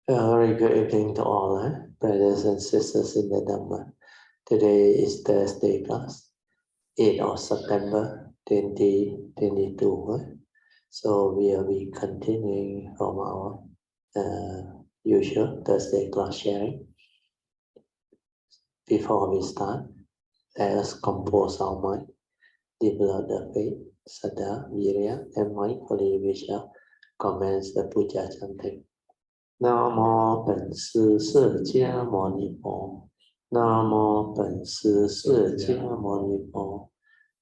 Very good evening to all, brothers and sisters in the Dharma. Today is Thursday class, 8th of September 2022. So we will be continuing from our usual Thursday class sharing. Before we start, let us compose our mind, develop the faith, Saddha, Virya, and mindfully we shall commence the puja chanting. 南无本师释迦牟尼佛，南无本师释迦牟尼佛，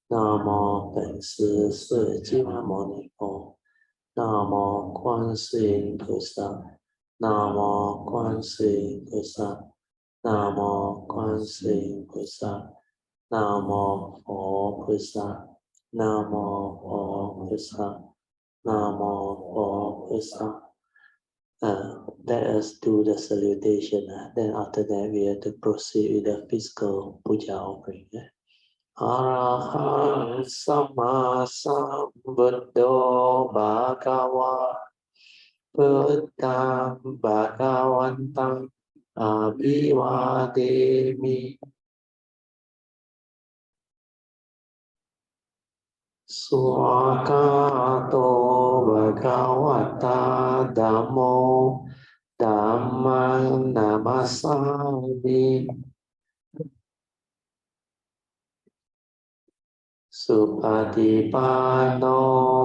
南无本师释迦牟尼佛，南无观世音菩萨，南无观世音菩萨，南无观世音菩萨，南无佛菩萨，南无佛菩萨，南无佛菩萨。Let us do the salutation. Then after that, we have to proceed with the physical puja offering. Arahant Sama Sambuddho Bhagava Buddham Bhagavantam Abhivademi Swakato Bhagavata Dhammo Dhammang Namasami Supatipano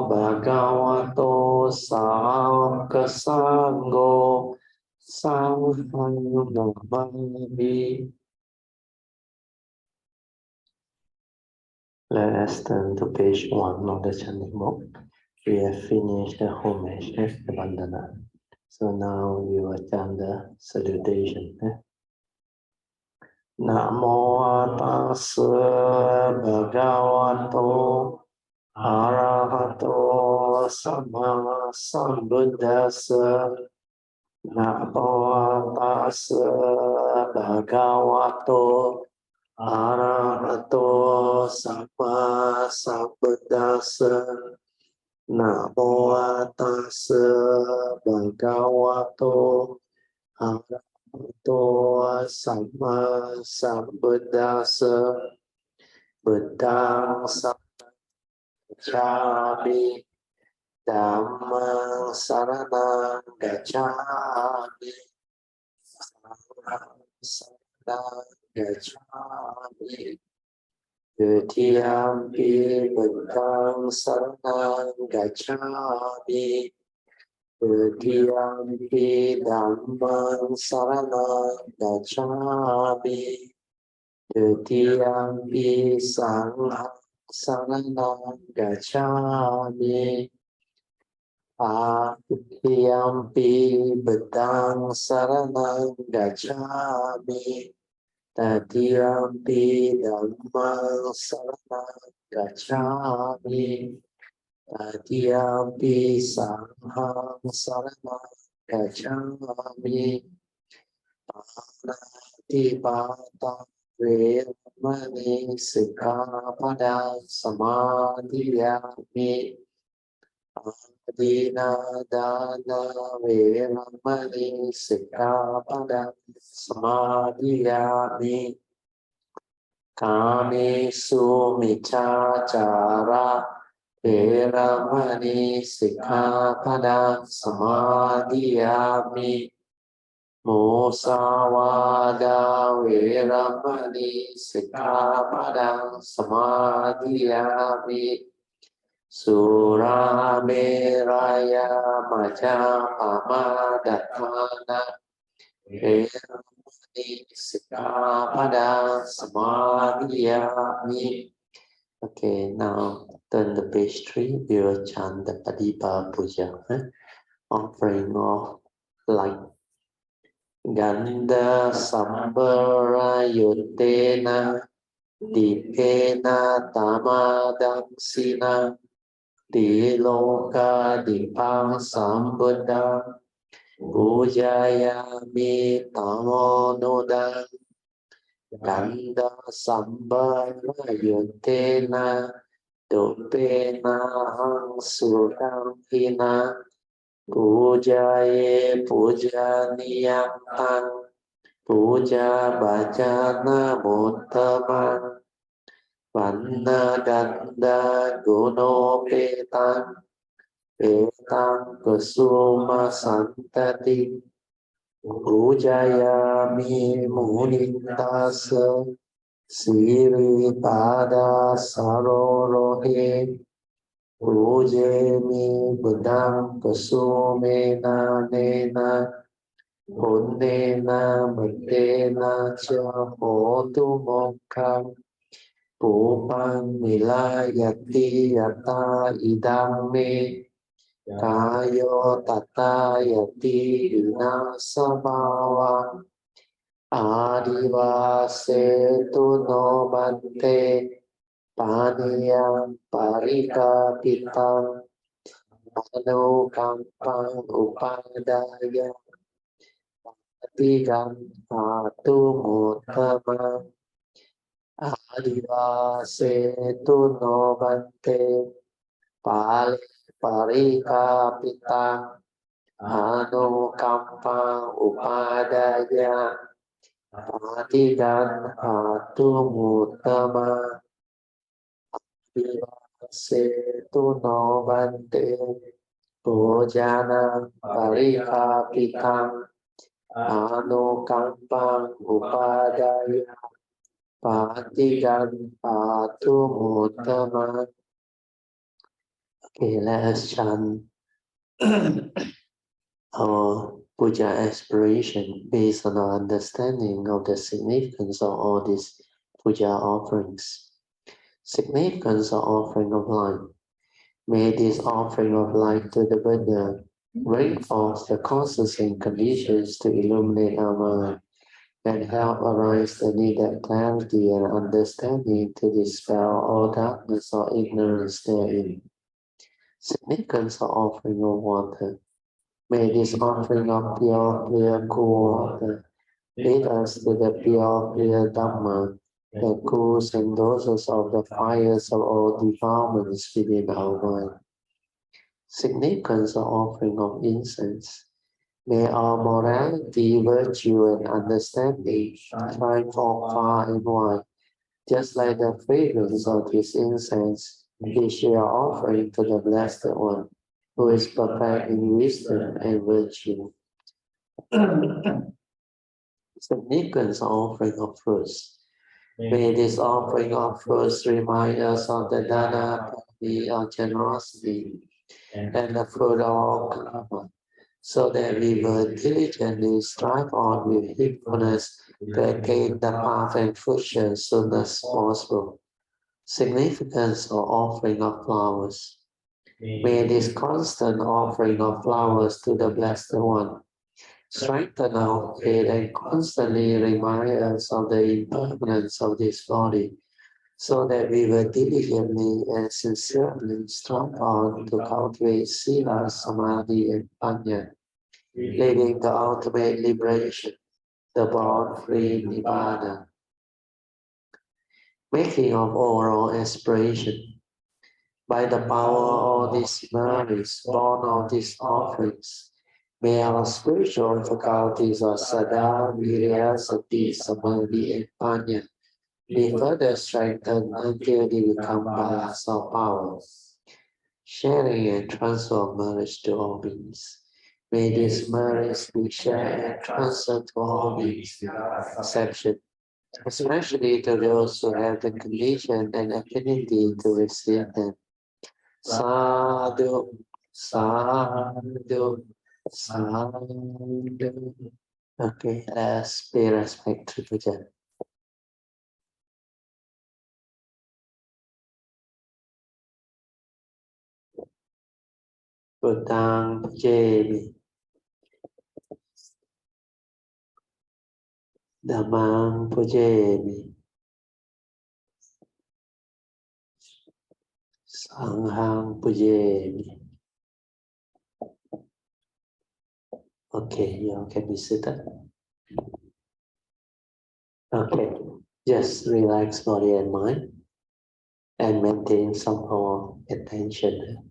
Bhagavato Sangha Sangho Sanghang Namami. Let us turn to page 1 of the chanting book. We have finished the homage, the vandana. So now we will chant the salutation. Namo tassa bhagavato arahato sama sambuddhassa. Namo tassa bhagavato arahato sama sambuddhassa. Namo tassa bhagavato arahato sama sambuddhassa. Buddhang saranang Dhammang saranang gacchami. Sanghang saranang gacchami. Dutiyampi buddhang saranang gacchami. Dutiyampi dhammang saranang gacchami. Dutiyampi sanghang saranang gacchami. Aditiyampi buddhang saranang gacchami. Tatiyampi dhammang saranang gacchami. Tatiyampi sanghang saranang gacchami. Panatipata vemani sikkhapada samadhiyami. Adina dana vemani sikkhapada samadhiyami. Kamesu miccācara veramani sikkhapada samadhiyami. Musavada veramani sikkhapada samadhiyami. Surameraya majapama dattana veramani sikkhapada samadhiyami. Okay, now turn the page 3. We will chant the Padipa Puja, offering of light. Ganda Sambara Yutena Dipena Tamadangsina Diloka Dipang Sambuddha Pujayami Tamonodang Ganda Sambara Yutena Dupena Hang Sudang Hina Pujaye pujaniyam tang, puja bhajana muttamang, vanna danda guno petang, petang kusuma santati, pujayami munindasa, siri pada sarorohe, pujemi budang kusumena nena, Punnena Mundena Cha Hotu Mokkam Pupang Nilayati Yata Idam Me Kayo Tata Yati Vinasamawa Adivase Tu No Bante Paniyam Parika Pitam Anukampang Upadaya Tigang Atu Mutama Adivase Tu No Bante Pali Parika Pitang Anukampang Upadaya Patigan Atu Mutama Adivase Tu No Bante Pujana Parika Pitang Anukampang Upadaya Patigan Atu Mutama. Okay, let us chant our puja aspiration based on our understanding of the significance of all these puja offerings. Significance of offering of light. May this offering of light to the Buddha bring forth the causes and conditions to illuminate our mind and help arise the needed clarity and understanding to dispel all darkness or ignorance therein. Significance of offering of water. May this offering of pure, clear, cool water lead us to the pure, clear Dharma that cools and doses of the fires of all defilements within our mind. Significance of offering of incense. May our morality, virtue, and understanding shine forth far and wide, just like the fragrance of this incense, which we are offering to the Blessed One, who is perfect in wisdom and virtue. Significance of offering of fruits. May this offering of fruits remind us of the dana, the generosity, and the fruit of all karma, so that we will diligently strive on with heedfulness to attain the path and fruition as soon as possible. Significance of offering of flowers. May this constant offering of flowers to the Blessed One strengthen our faith and constantly remind us of the impermanence of this body, so that we will diligently and sincerely strive on to cultivate sila, samadhi, and panya, leading to ultimate liberation, the born-free nibbana. Making of oral aspiration. By the power of all these merits, born of these offerings, may our spiritual faculties of Sada, Virya, Sati, Samadhi, and Panya be further strengthened until they become balas of power, sharing and transfer of merits to all beings. May these merits be shared and transferred to all beings without exception, especially to those who have the condition and affinity to receive them. Sadhu, sadhu, sadhu. Okay, let's pay respect to Puja. Buddhang Pujemi, Dhammang Pujemi, Sanghang Pujemi. Okay, you can be seated. Okay, just relax body and mind and maintain some of attention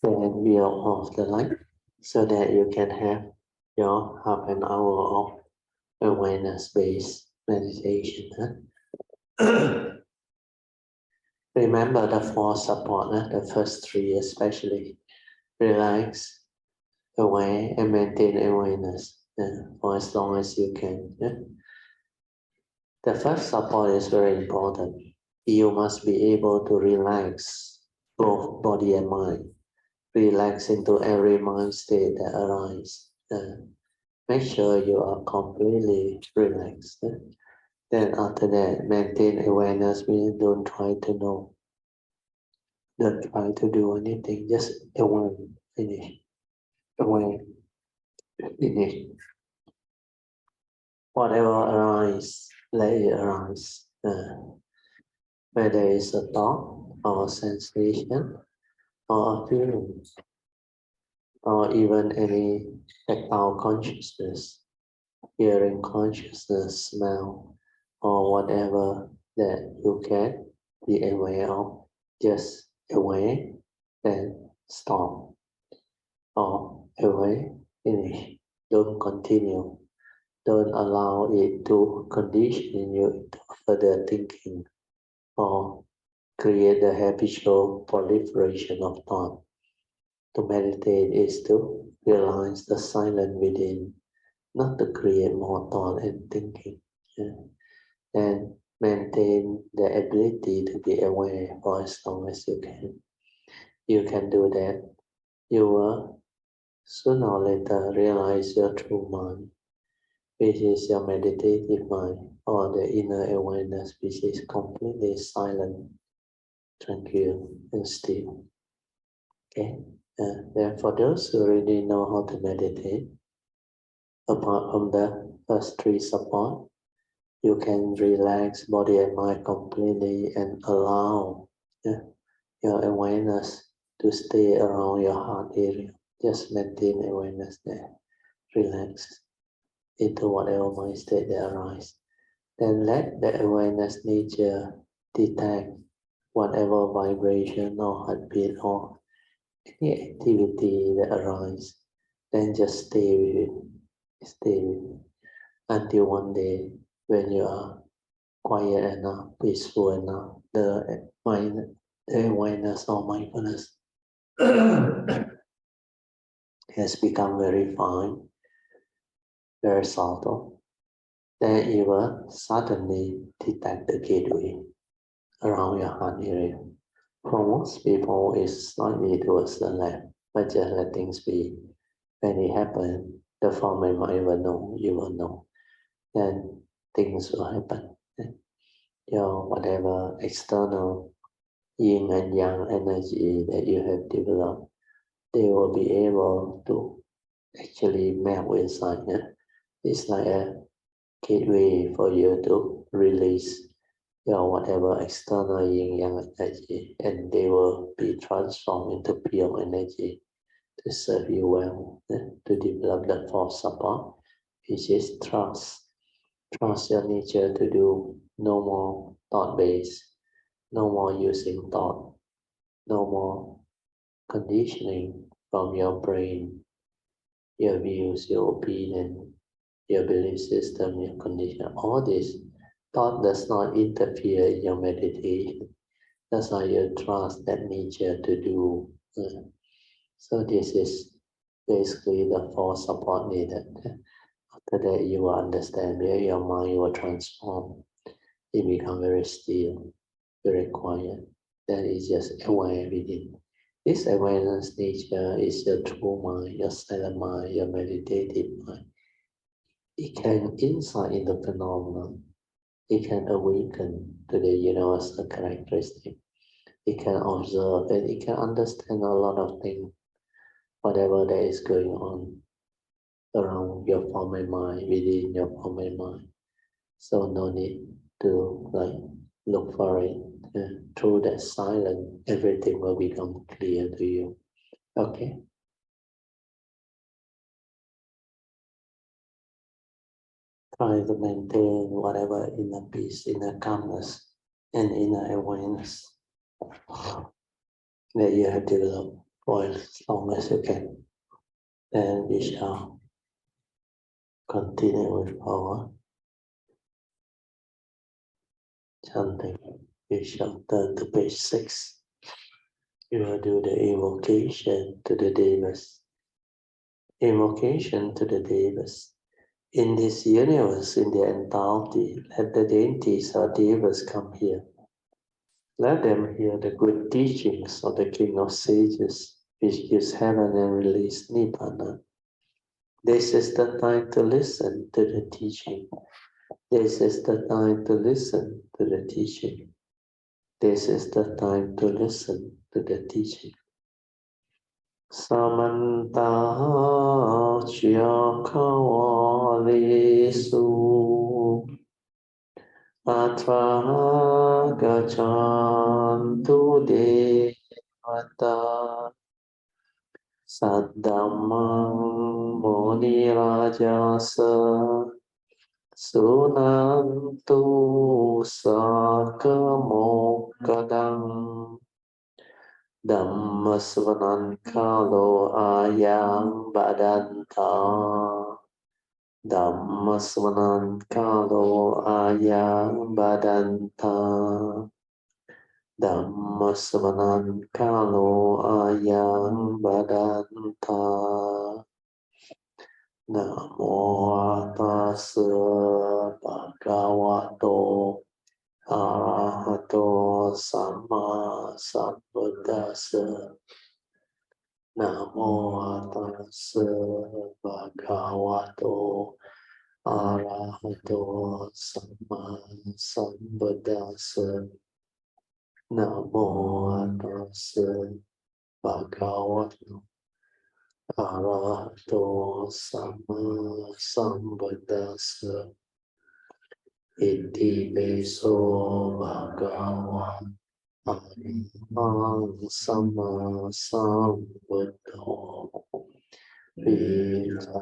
when we are off the line. so that you can have your half an hour of awareness-based meditation. Huh? Remember the four support, the first three especially. Relax, aware, and maintain awareness for as long as you can. The first support is very important. You must be able to relax both body and mind. Relax into every mind state that arises. Make sure you are completely relaxed. Then after that, maintain awareness, meaning don't try to know. Don't try to do anything, just aware, finish. Aware, finish. Whatever arises, let it arise. Whether it's a thought, or a sensation, or a feeling, or even any tactile consciousness, hearing consciousness, smell, or whatever that you can be aware of, just aware, then stop, or aware, finish. Don't continue. Don't allow it to condition you into further thinking or create the habitual proliferation of thought. To meditate is to realize the silence within, not to create more thought and thinking. And maintain the ability to be aware for as long as you can. You can do that. You will sooner or later realize your true mind, which is your meditative mind, or the inner awareness, which is completely silent, tranquil, and still. Okay? Then for those who already know how to meditate, apart from the first three support, you can relax body and mind completely and allow your awareness to stay around your heart area. Just maintain awareness there. Relax into whatever mind state that arises. Then let the awareness nature detect whatever vibration or heartbeat or any activity that arises. Then just stay with it. Stay with it until one day when you are quiet enough, peaceful enough, the mind, the awareness or mindfulness has become very fine, very subtle. Then you will suddenly detect the gateway around your heart area. For most people, it's slightly towards the left, but just let things be. When it happens, the form and mind will know, you will know. Then things will happen. Your whatever external yin and yang energy that you have developed, they will be able to actually melt inside. It's like a gateway for you to release your whatever external yin yang energy, and they will be transformed into pure energy to serve you well, to develop the fourth support, which is trust. Trust your nature to do no more thought-based, no more using thought, no more conditioning from your brain, your views, your opinion, your belief system, your condition. All this thought does not interfere in your meditation. That's why you trust that nature to do. So this is basically the four support needed. After that, you will understand where your mind will transform. It become very still, very quiet. Then it's just aware within. This awareness nature is your true mind, your silent mind, your meditative mind. It can insight into phenomenon. It can awaken to the universal characteristic. It can observe and it can understand a lot of things, whatever that is going on around your form and mind, within your form and mind. So no need to look for it. Through that silence, everything will become clear to you. Okay. Try to maintain whatever inner peace, inner calmness, and inner awareness that you have developed for as long as you can. and we shall continue with our chanting. We shall turn to page 6. We will do the invocation to the Devas. Invocation to the Devas. In this universe, in the entirety, let the deities or Devas come here. Let them hear the good teachings of the King of Sages, which gives heaven and release Nibbana. This is the time to listen to the teaching. This is the time to listen to the teaching. This is the time to listen to the teaching. Samanta Chakawalisu Atra Gachantu Devata Saddhamang Muni Rajasa Sunantu Sakamokadang Dhammasvanan Kalo Ayam Badanta Dhammasvanan Kalo Ayam Badanta Dhammasvanan Kalo Ayam Badanta Namo Tassa Bhagavato Arahato Sama Sambuddhassa. Namo Tassa Bhagavato Arahato Sama Sambuddhassa. Namo Tassa Bhagavato Arahato Sama Sambuddhassa. Iti beso bhagawa arihang sama sambuddho virajalana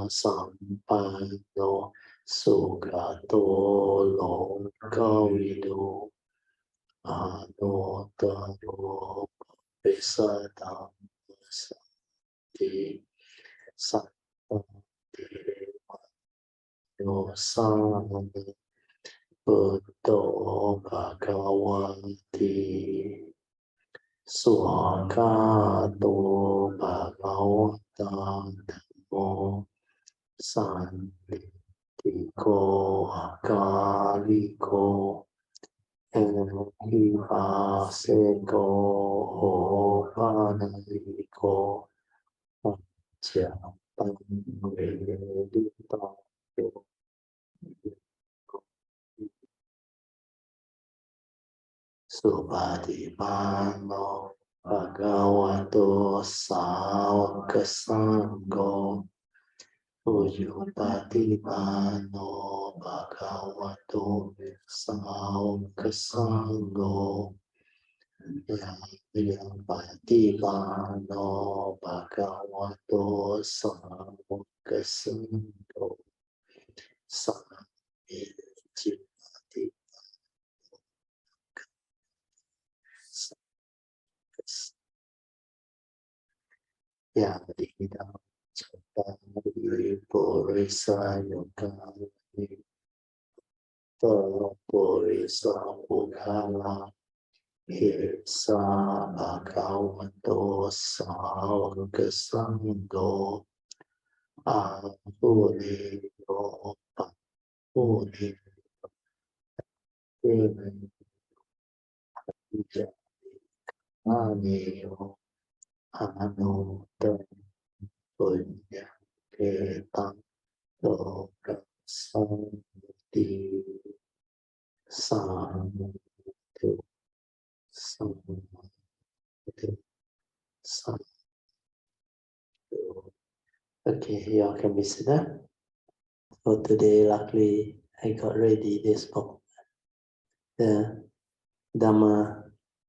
sampanno sugato lokavido anotaro visadam sati sattati Yosana Buddho Bhagavati Swakato Bhagavata Dhammo Santiko Akariko Hivaseko Hopanariko Japam Vedita Subhadipano Bhagavato Sāvaka Sangho Ujupatipano Bhagavato Sāvaka Sangho Yapatipano Bhagavato Sāvaka Sangho Sāvaka Ya tidak Chakari Purisa Yogani Purisa Pukala Hisa Bhagavato Sāvaka Sangho Ahuni Yopa Huni Aniyo Anuta Punya Ketam Loka Santi Santu Santu Santu. Okay, y'all can be seated. So today, luckily, I got ready this book, the Dharma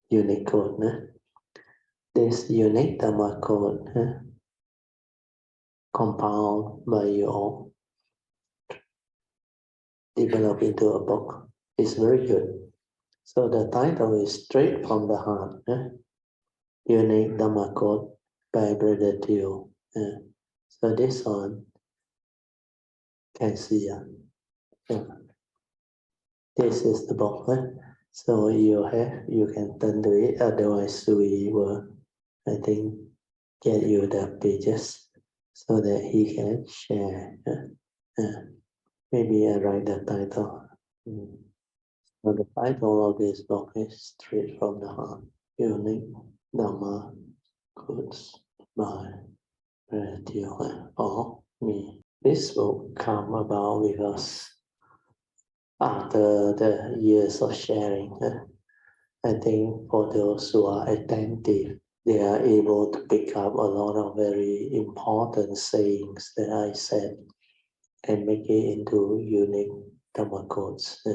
Unicode. This unique Dharma code compiled by you all, developed into a book. It's very good. So the title is Straight from the Heart. Unique Dharma code by Brother Teo. So this one can see. This is the booklet. So you can turn to it. Otherwise, we will, I think, get you the pages so that he can share. Maybe I write the title. So the title of this book is Straight from the Heart, Unique Dharma Quotes by Teo or me. This book come about because after the years of sharing, I think for those who are attentive, they are able to pick up a lot of very important sayings that I said and make it into unique Dhamma quotes.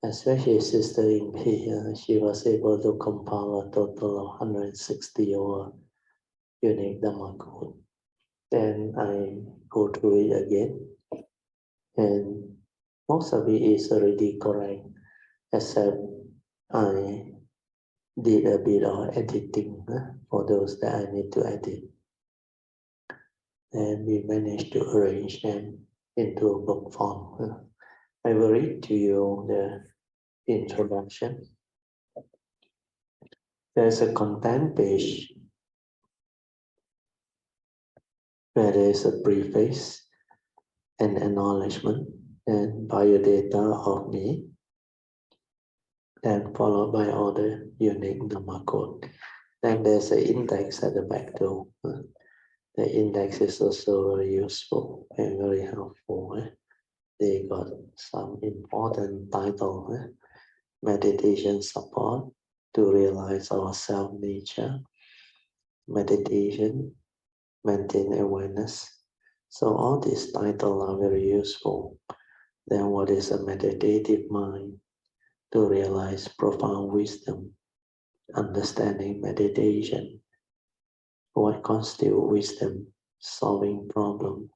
Especially Sister Impi, she was able to compile a total of 160 over unique Dhamma quotes. Then I go through it again, and most of it is already correct, except I did a bit of editing for those that I need to edit. And we managed to arrange them into a book form. I will read to you the introduction. There's a content page where there's a preface and acknowledgement and biodata of me, and followed by all the unique Dhamma code. Then there's an index at the back too. The index is also very useful and very helpful. They got some important title. Meditation support to realize our self-nature. Meditation, maintain awareness. So all these titles are very useful. Then what is a meditative mind? To realize profound wisdom. Understanding meditation. What constitutes wisdom? Solving problem.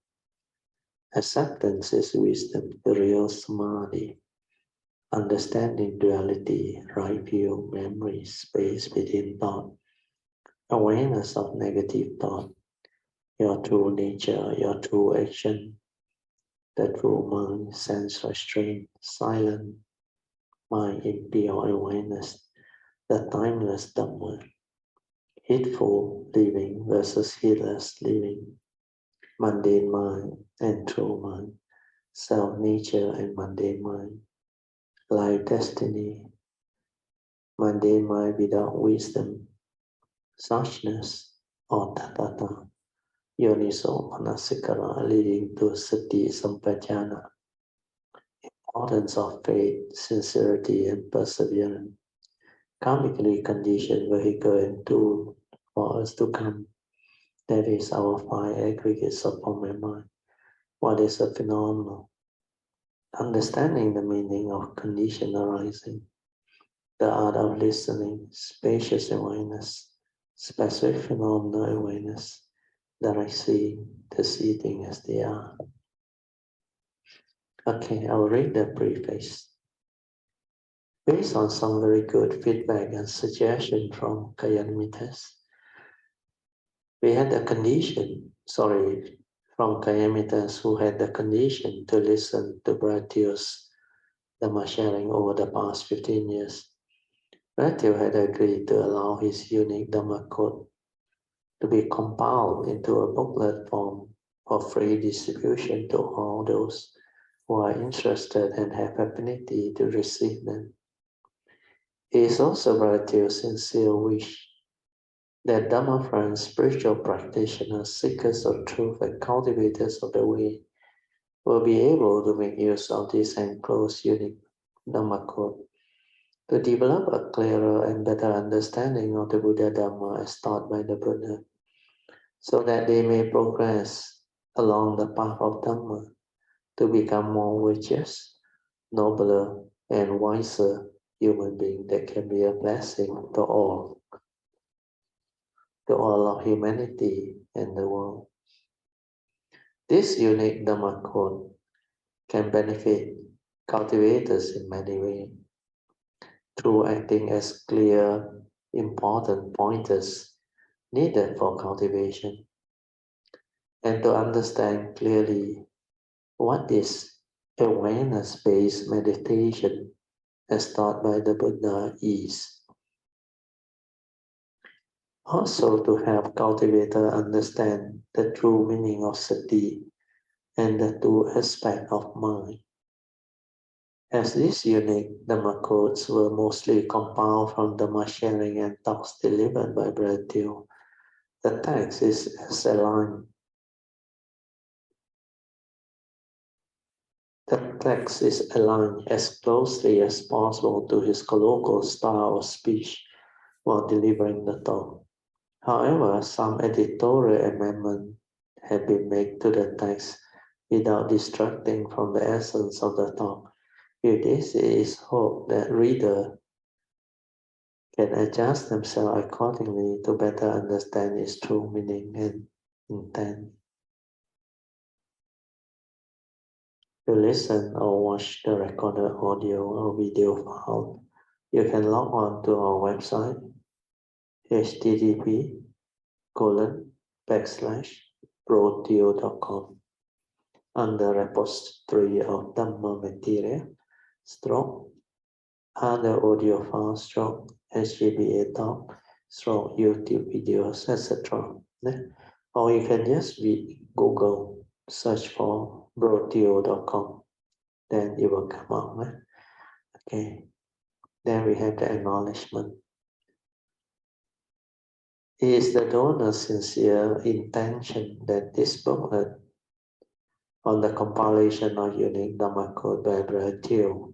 Acceptance is wisdom, the real samadhi. Understanding duality, right view, memory, space within thought. Awareness of negative thought. Your true nature, your true action. The true mind, sense restraint, silent mind, impure awareness. The timeless Dhamma. Heedful living versus heedless living. Mundane mind and true mind. Self-nature and mundane mind. Life destiny. Mundane mind without wisdom. Suchness or tathata. Yoniso manasikara leading to sati sampajana. Importance of faith, sincerity and perseverance. Karmically conditioned vehicle and tool for us to come. That is our five aggregates of form and mind. What is a phenomenon? Understanding the meaning of condition arising. The art of listening, spacious awareness, specific phenomenal awareness, direct seeing, the seeing as they are. Okay, I'll read the preface. Based on some very good feedback and suggestion from Kayamitas, we had the condition, from Kayamitas who had the condition to listen to Bratio's Dhamma sharing over the past 15 years. Bratio had agreed to allow his unique Dhamma code to be compiled into a booklet form for free distribution to all those who are interested and have affinity to receive them. It is also Bratio's sincere wish that Dhamma friends, spiritual practitioners, seekers of truth, and cultivators of the way will be able to make use of this enclosed unique Dhamma code to develop a clearer and better understanding of the Buddha Dhamma as taught by the Buddha, so that they may progress along the path of Dhamma to become more virtuous, nobler, and wiser human beings that can be a blessing to all of humanity and the world. This unique Dhamma code can benefit cultivators in many ways through acting as clear, important pointers needed for cultivation. And to understand clearly what is awareness-based meditation as taught by the Buddha is. Also to help cultivator understand the true meaning of sati and the two aspects of mind. As these unique Dhamma codes were mostly compiled from Dhamma sharing and talks delivered by Brother Teoh, the text is aligned. The text is aligned as closely as possible to his colloquial style of speech while delivering the talk. However, some editorial amendments have been made to the text without distracting from the essence of the talk. With this, it is hoped that readers can adjust themselves accordingly to better understand its true meaning and intent. To listen or watch the recorded audio or video file, you can log on to our website http://proteo.com under repository of Dhamma material, stroke, other audio files, stroke, SGBA talk, stroke, YouTube videos, etc. Or you can just Google, search for proteo.com, then it will come up. Okay, then we have the acknowledgement. It is the donor's sincere intention that this booklet on the compilation of unique Dhamma code by Brother Teoh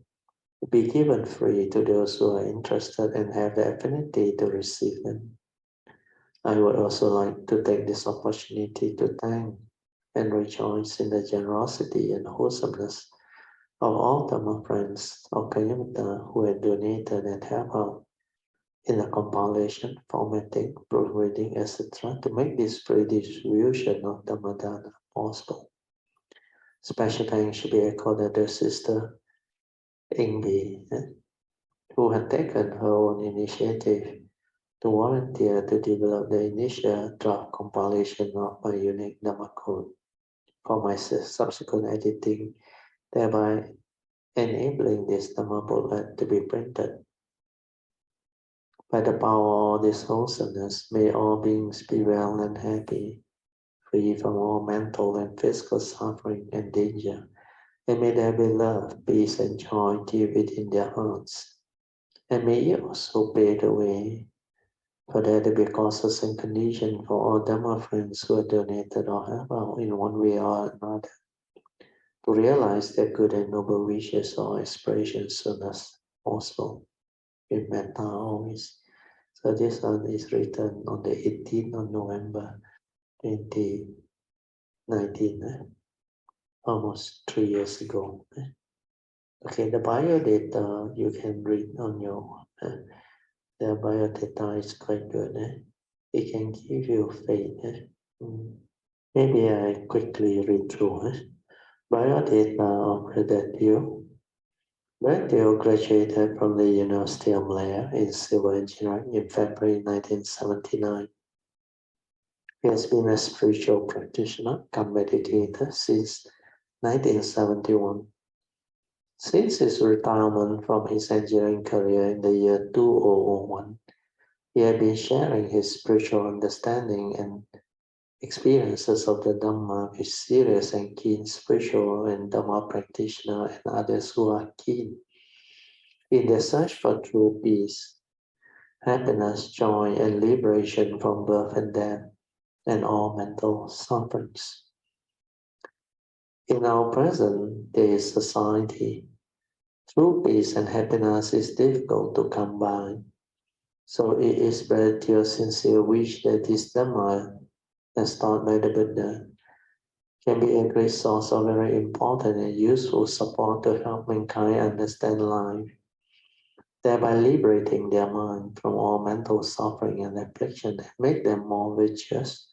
be given free to those who are interested and have the affinity to receive them. I would also like to take this opportunity to thank and rejoice in the generosity and wholesomeness of all Dhamma friends of Kayamata who have donated and helped out in the compilation, formatting, proofreading, etc. to make this free distribution of Dhammadana possible. Special thanks should be accorded to Sister Ingbi, who had taken her own initiative to volunteer to develop the initial draft compilation of my unique Dhamma code for my subsequent editing, thereby enabling this Dhamma booklet to be printed. By the power of this wholesomeness, may all beings be well and happy, free from all mental and physical suffering and danger, and may there be love, peace, and joy deep within their hearts. And may you also pave the way for there to be causes and conditions for all Dhamma friends who have donated or helped out in one way or another to realize their good and noble wishes or aspirations soon as possible, with metta always. So this one is written on the 18th of November 2019, almost 3 years ago. Okay, the bio data you can read on your the bio data is quite good. It can give you faith. Maybe I quickly read through. Bio data of Brother Teoh. Brother Teoh graduated from the University of Malaya in civil engineering in February 1979. He has been a spiritual practitioner, come meditator since 1971. Since his retirement from his engineering career in the year 2001, he had been sharing his spiritual understanding and experiences of the Dhamma with serious and keen spiritual and Dhamma practitioners and others who are keen in their search for true peace, happiness, joy, and liberation from birth and death and all mental sufferings. In our present day society, true peace and happiness is difficult to come by. So it is Brother Teoh's sincere wish that this Dhamma, as taught by the Buddha, can be a great source of very important and useful support to help mankind understand life, thereby liberating their mind from all mental suffering and affliction and make them more virtuous,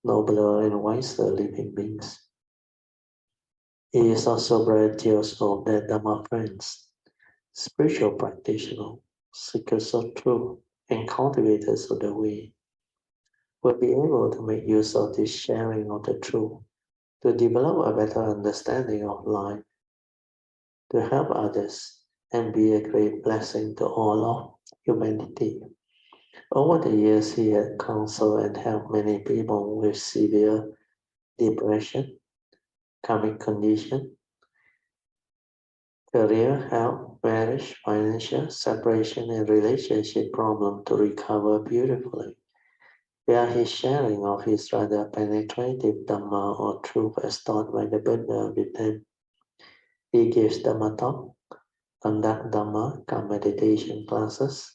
nobler, and wiser living beings. It is also Brother Teoh's hope that Dhamma friends, spiritual practitioners, seekers of truth, and cultivators of the way will be able to make use of this sharing of the truth to develop a better understanding of life, to help others, and be a great blessing to all of humanity. Over the years, he had counseled and helped many people with severe depression, karmic condition, career, health, marriage, financial, separation, and relationship problem to recover beautifully. Via his sharing of his rather penetrative Dharma or truth as taught by the Buddha with them, he gives Dharma talk, conduct Dharma, meditation classes,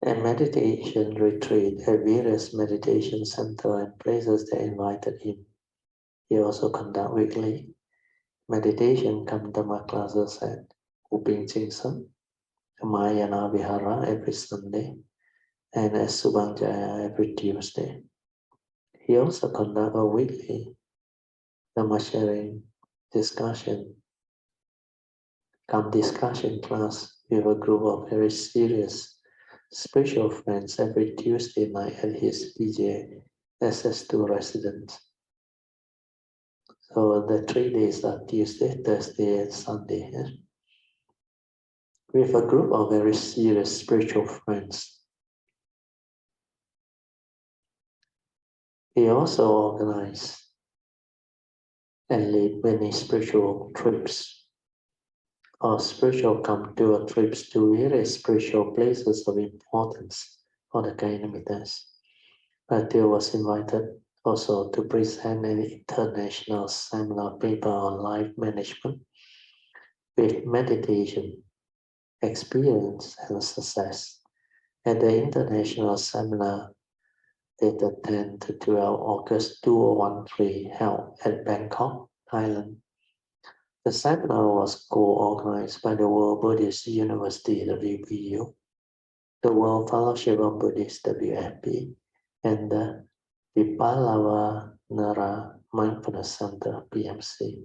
and meditation retreat at various meditation centers and places that invited him. He also conduct weekly meditation Dhamma classes at Uping Chingsan, Mayana Vihara every Sunday, and at Subangjaya every Tuesday. He also conduct a weekly Dhamma sharing discussion class with a group of very serious spiritual friends every Tuesday night at his PJ SS2 residence. So the 3 days are Tuesday, Thursday, and Sunday. With a group of very serious spiritual friends. He also organized and led many spiritual trips or spiritual tour trips to various spiritual places of importance for the Kainamitas. Matthew was invited also to present an international seminar paper on life management with meditation, experience, and success at the international seminar dated 10 to 12 August 2013 held at Bangkok, Thailand. The seminar was co-organized by the World Buddhist University WBU, the World Fellowship of Buddhists WFB, and the Vipalavanara Mindfulness Center PMC.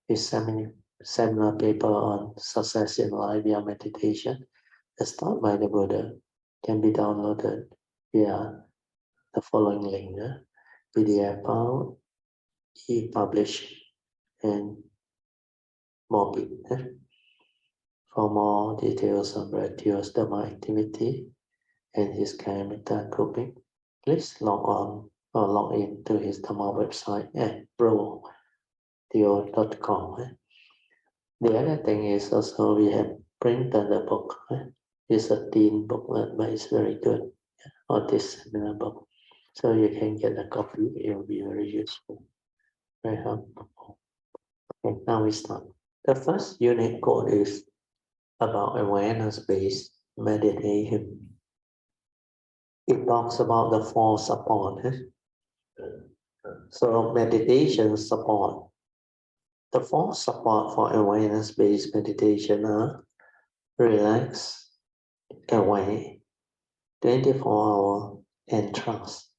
His seminar paper on success in life via meditation, as taught by the Buddha, can be downloaded via the following link: PDF file, e-publish, and Mobi. For more details on Bratio's Dharma activity and his Kayamita grouping, please log in to his Dharma website at bro.com. The other thing is also we have printed the book. It's a thin booklet, but it's very good. Or this seminar book. So you can get a copy. It will be very useful, very helpful. Okay, now we start. The first unit code is about awareness-based meditation. It talks about the 4 support. So meditation support. The 4 support for awareness-based meditation are relax, aware, 24-hour, and trust.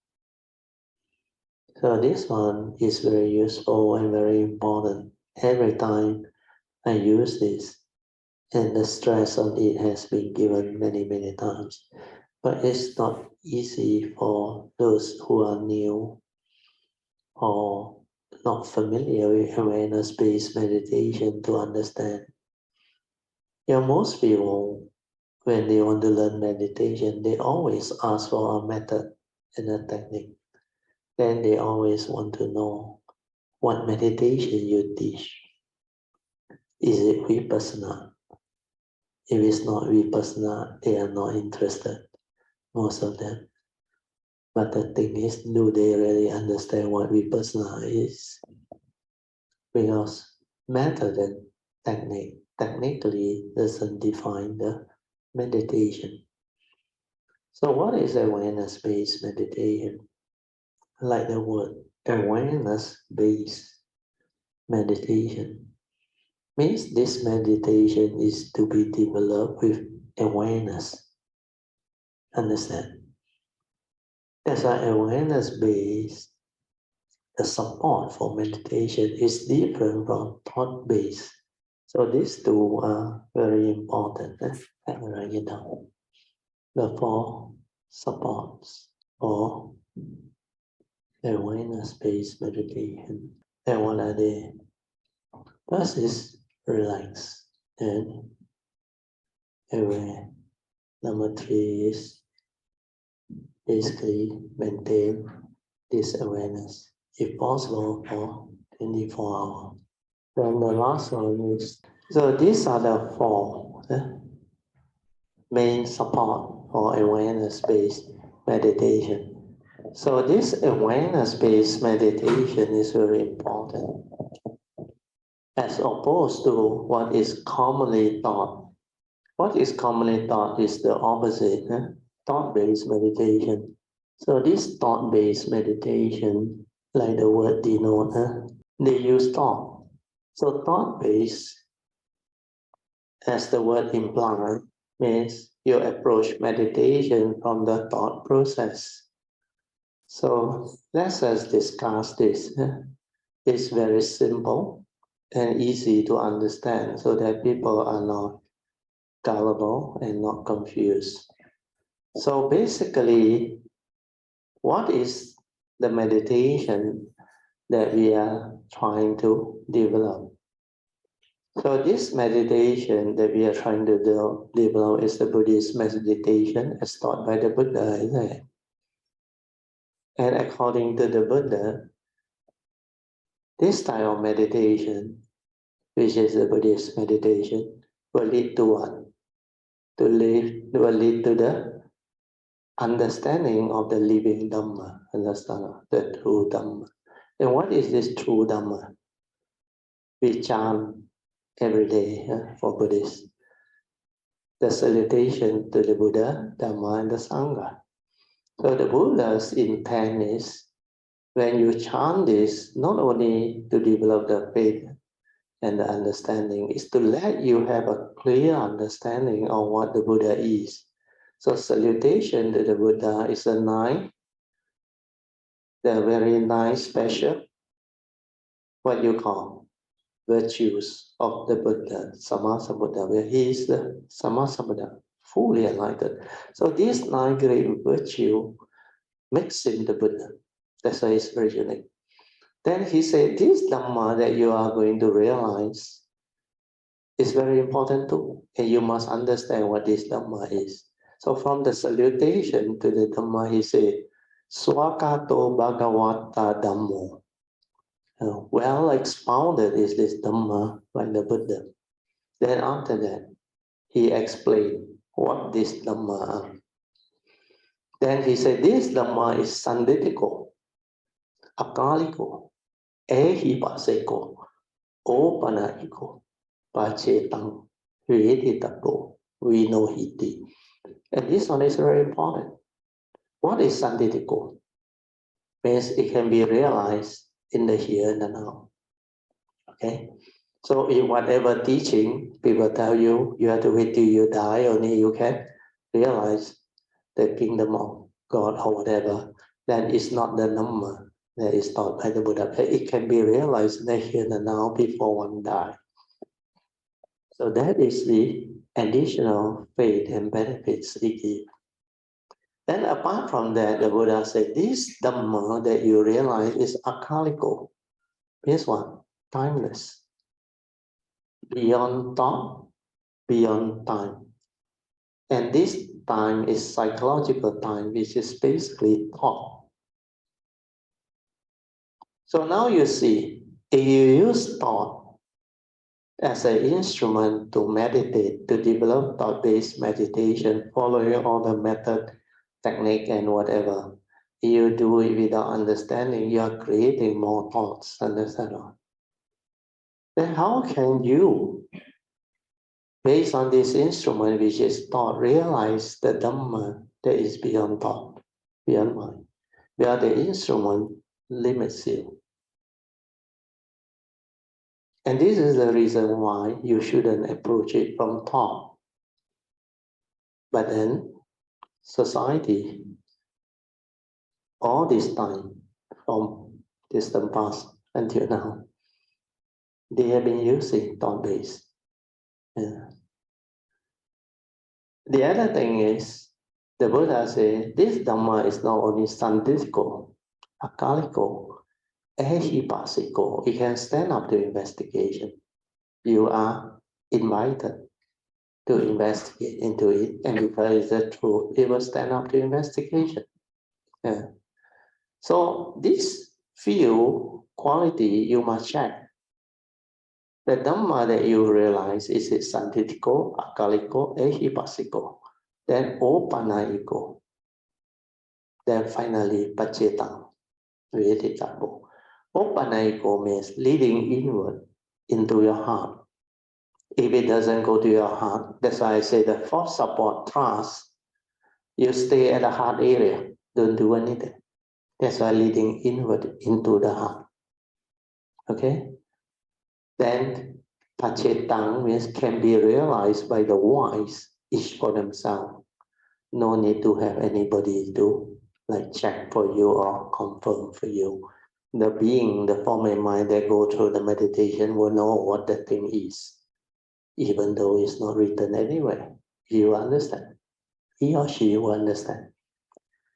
So this one is very useful and very important. Every time I use this, and the stress on it has been given many times. But it's not easy for those who are new or not familiar with awareness-based meditation to understand. Most people, when they want to learn meditation, they always ask for a method and a technique. Then they always want to know what meditation you teach. Is it Vipassana? If it's not Vipassana, they are not interested, most of them. But the thing is, do they really understand what Vipassana is? Because method and technique technically doesn't define the meditation. So what is awareness-based meditation? Like the word awareness-based meditation means this meditation is to be developed with awareness. Understand? As an awareness-based, the support for meditation is different from thought-based. So these two are very important. Let me write it down. The 4 supports. or awareness-based meditation. And what are they? First is relax and aware. Number 3 is basically maintain this awareness, if possible, for 24 hours. Then the last one is, so these are the 4 main support for awareness-based meditation. So this awareness-based meditation is very important, as opposed to what is commonly thought. What is commonly thought is the opposite, thought-based meditation. So this thought-based meditation, like the word denote, they use thought. So thought-based, as the word implies, means you approach meditation from the thought process. So let's just discuss this. It's very simple and easy to understand so that people are not gullible and not confused. So basically, what is the meditation that we are trying to develop? So this meditation that we are trying to develop is the Buddhist meditation as taught by the Buddha, isn't it? And according to the Buddha, this style of meditation, which is the Buddhist meditation, will lead to what? Will lead to the understanding of the living Dhamma, understand the true Dhamma. And what is this true Dhamma? We chant every day for Buddhists. The salutation to the Buddha, Dhamma, and the Sangha. So the Buddha's intent is, when you chant this, not only to develop the faith and the understanding, is to let you have a clear understanding of what the Buddha is. So salutation to the Buddha is the very nice, special, what you call virtues of the Buddha, Sammasambuddha, where he is the Sammasambuddha, fully enlightened. So these 9 great virtues makes him the Buddha. That's why it's very unique. Then he said, this Dhamma that you are going to realize is very important too. And you must understand what this Dhamma is. So from the salutation to the Dhamma, he said, Swakato Bhagavata Dhammo. Well expounded is this Dhamma by the Buddha. Then after that, he explained what this Dhamma are. Then he said, this Dhamma is Sanditiko, Akaliko, Ehipaseko, Opanaiko, Pachetang, Veditapo, Vinohiti. And this one is very important. What is Sanditiko? Means it can be realized in the here and the now. Okay? So in whatever teaching, people tell you, you have to wait till you die, only you can realize the kingdom of God or whatever. That is not the number that is taught by the Buddha. It can be realized in the here and the now before one dies. So that is the additional faith and benefits it gives. Then apart from that, the Buddha said, this Dhamma that you realize is akaliko. Means what? Timeless. Beyond thought, beyond time. And this time is psychological time, which is basically thought. So now you see, if you use thought as an instrument to meditate, to develop thought-based meditation, following all the method, technique, and whatever, you do it without understanding, you are creating more thoughts, understand? Then how can you, based on this instrument, which is thought, realize the Dhamma that is beyond thought, beyond mind, where the instrument limits you? And this is the reason why you shouldn't approach it from thought. But then society, all this time, from distant past until now, they have been using thought-based. Yeah. The other thing is, The Buddha said, this Dhamma is not only sandhitical, akaliko, ehipassiko. It can stand up to investigation. You are invited to investigate into it, and because it's the truth, it will stand up to investigation. Yeah. So this few quality you must check. The Dhamma that you realize, is it sandhitical, akaliko, ehipassiko, then opanaiko, then finally pacetang, veditabo. Opanaiko means leading inward into your heart. If it doesn't go to your heart, that's why I say the fourth support, trust, you stay at the heart area, don't do anything. That's why leading inward into the heart. Okay? Then pacetang means can be realized by the wise, each for themselves. No need to have anybody to like check for you or confirm for you. The being, the form and mind that go through the meditation will know what the thing is, even though it's not written anywhere. You understand? He or she will understand.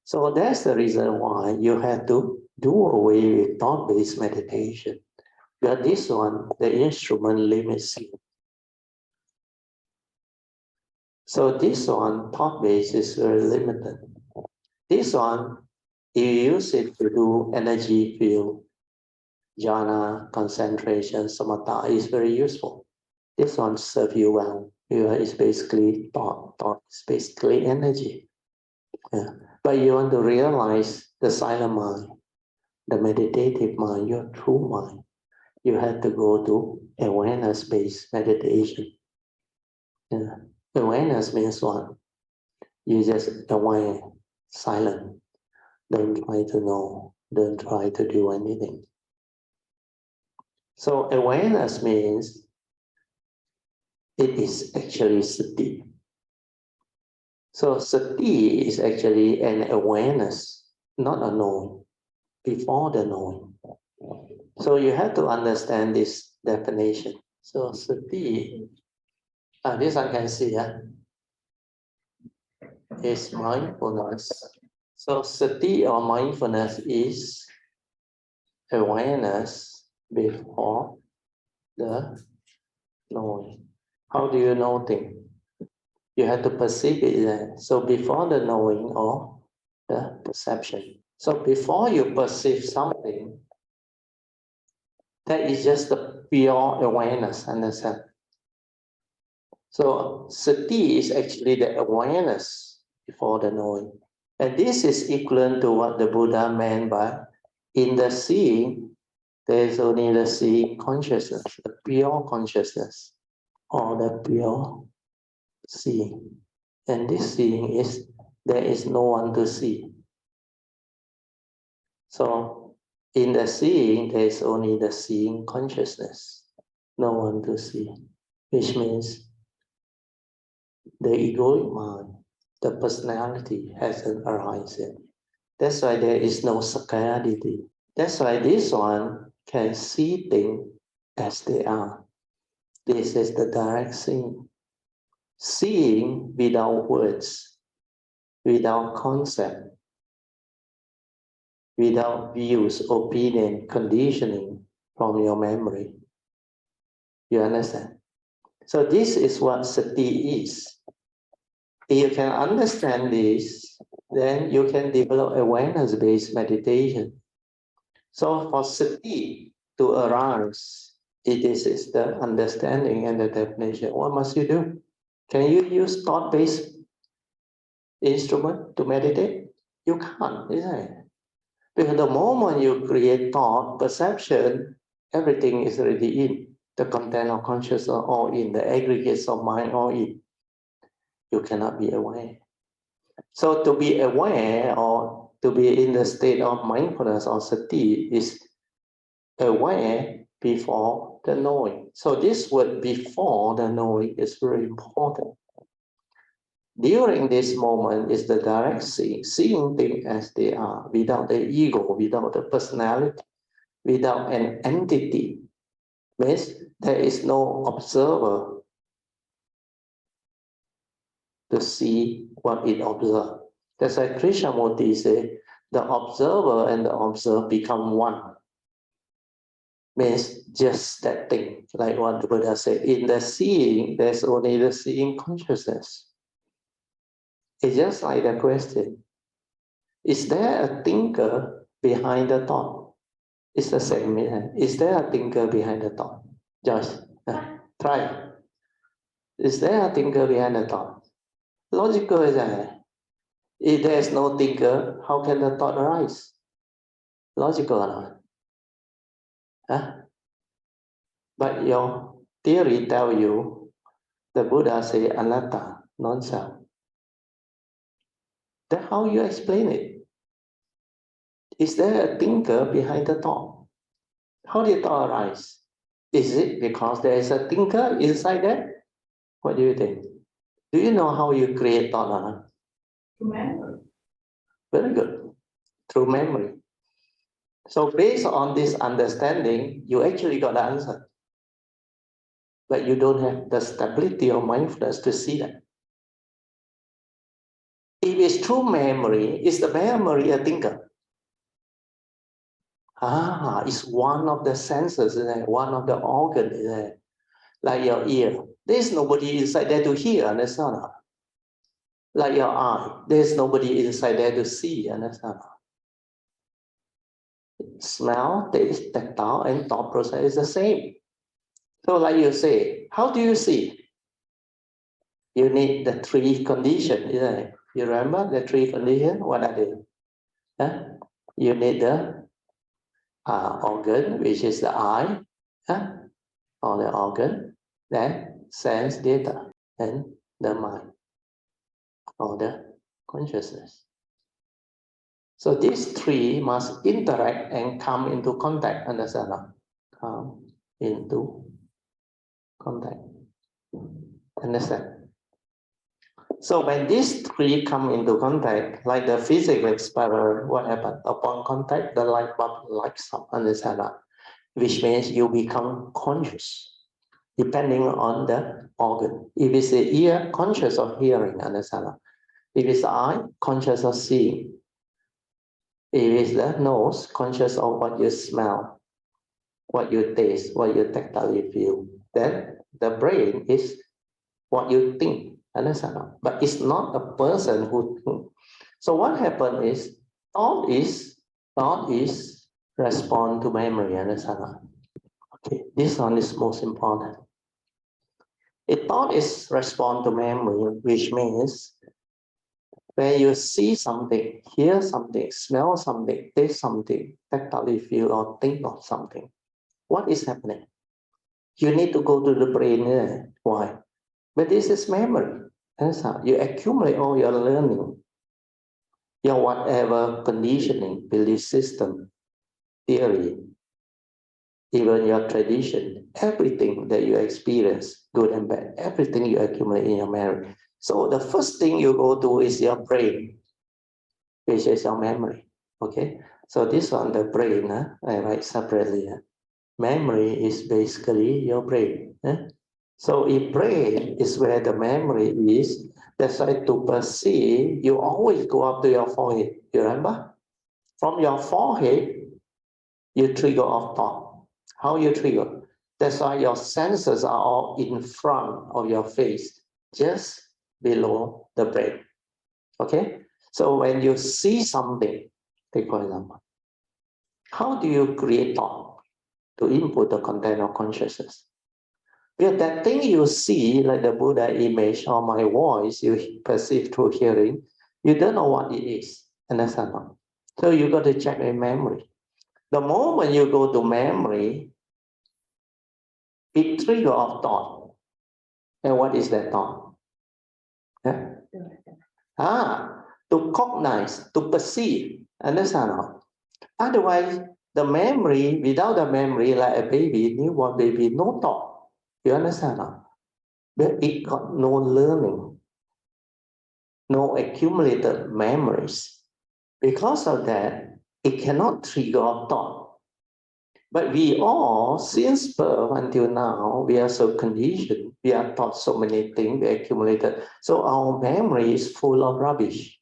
So that's the reason why you have to do away with thought-based meditation. But this one, the instrument limits you. So this one, thought-based, is very limited. This one, you use it to do energy field, jhana, concentration, samatha, is very useful. This one serves you well. It's basically thought. Thought is basically energy. Yeah. But you want to realize the silent mind, the meditative mind, your true mind. You have to go to awareness-based meditation. Yeah. Awareness means what? You just aware, silent. Don't try to know. Don't try to do anything. So awareness means it is actually sati. So sati is actually an awareness, not a knowing, before the knowing. So you have to understand this definition. So sati, this one can see, is mindfulness. So sati or mindfulness is awareness before the knowing. How do you know things? You have to perceive it then. So before the knowing or the perception. So before you perceive something, that is just the pure awareness, understand? So sati is actually the awareness before the knowing. And this is equivalent to what the Buddha meant by in the seeing, there is only the seeing consciousness, the pure consciousness, or the pure seeing. And this seeing is, there is no one to see. So in the seeing, there is only the seeing consciousness, no one to see, which means the egoic mind, the personality hasn't arisen. That's why there is no sakkayaditthi. That's why this one can see things as they are. This is the direct seeing. Seeing without words, without concept, without views, opinion, conditioning from your memory. You understand? So this is what sati is. If you can understand this, then you can develop awareness-based meditation. So for sati to arise, it is the understanding and the definition. What must you do? Can you use thought-based instrument to meditate? You can't, isn't it? Because the moment you create thought, perception, everything is already in. The content of consciousness all in, the aggregates of mind all in. You cannot be aware. So to be aware or to be in the state of mindfulness or sati is aware before the knowing. So this word before the knowing is very important. During this moment is the direct seeing things as they are, without the ego, without the personality, without an entity. Means there is no observer to see what it observes. That's why Krishnamurti say the observer and the observed become one. Means just that thing, like what the Buddha said, in the seeing, there's only the seeing consciousness. It's just like the question, is there a thinker behind the thought? It's the same. Is there a thinker behind the thought? Josh, try. Is there a thinker behind the thought? Logical is that. If there is no thinker, how can the thought arise? Logical or not? Huh? But your theory tell you the Buddha say anatta, non-self. Then how you explain it? Is there a thinker behind the thought? How did thought arise? Is it because there is a thinker inside there? What do you think? Do you know how you create thought or not? Through memory. Very good. Through memory. So based on this understanding, you actually got the answer. But you don't have the stability of mindfulness to see that. If it's through memory, is the memory a thinker? It's one of the senses, isn't it? One of the organs, isn't it? Like your ear. There's nobody inside there to hear, understand? Like your eye. There's nobody inside there to see, understand? Smell, taste, tactile, and thought process is the same. So like you say, how do you see? You need the three conditions, isn't it? You remember the three conditions? What are they? Huh? You need the organ, which is the eye, or the organ, then sense data, and the mind, or the consciousness. So these three must interact and come into contact, understand? Come into contact, understand? So when these three come into contact, like the physical experiment, what happened? Upon contact, the light bulb lights up, understand? Which means you become conscious, depending on the organ. If it's the ear, conscious of hearing, understand? If it's the eye, conscious of seeing. If it's the nose, conscious of what you smell, what you taste, what you tactile feel. Then the brain is what you think, understand? But it's not a person who thinks. So what happened is thought is respond to memory, understand? Okay, this one is most important. A thought is respond to memory, which means when you see something, hear something, smell something, taste something, tactile feel or think of something, what is happening? You need to go to the brain. Why? But this is memory. That's how you accumulate all your learning, your whatever conditioning, belief system, theory, even your tradition, everything that you experience, good and bad, everything you accumulate in your memory. So the first thing you go to is your brain, which is your memory. Okay, so this one, the brain, I write separately. Memory is basically your brain. So if brain is where the memory is, that's why to perceive, you always go up to your forehead. You remember? From your forehead, you trigger off thought. How you trigger? That's why your senses are all in front of your face, just below the brain. Okay? So when you see something, take for example, how do you create thought to input the content of consciousness? Because that thing you see, like the Buddha image or my voice, you perceive through hearing, you don't know what it is. Understand? So you got to check in memory. The moment you go to memory, it triggers off thought. And what is that thought? Yeah? To cognize, to perceive. Understand? Otherwise, the memory, without the memory, like a baby, newborn baby, no thought. You understand? But it got no learning, no accumulated memories. Because of that, it cannot trigger off thought. But we all, since birth until now, we are so conditioned, we are taught so many things, we accumulated. So our memory is full of rubbish.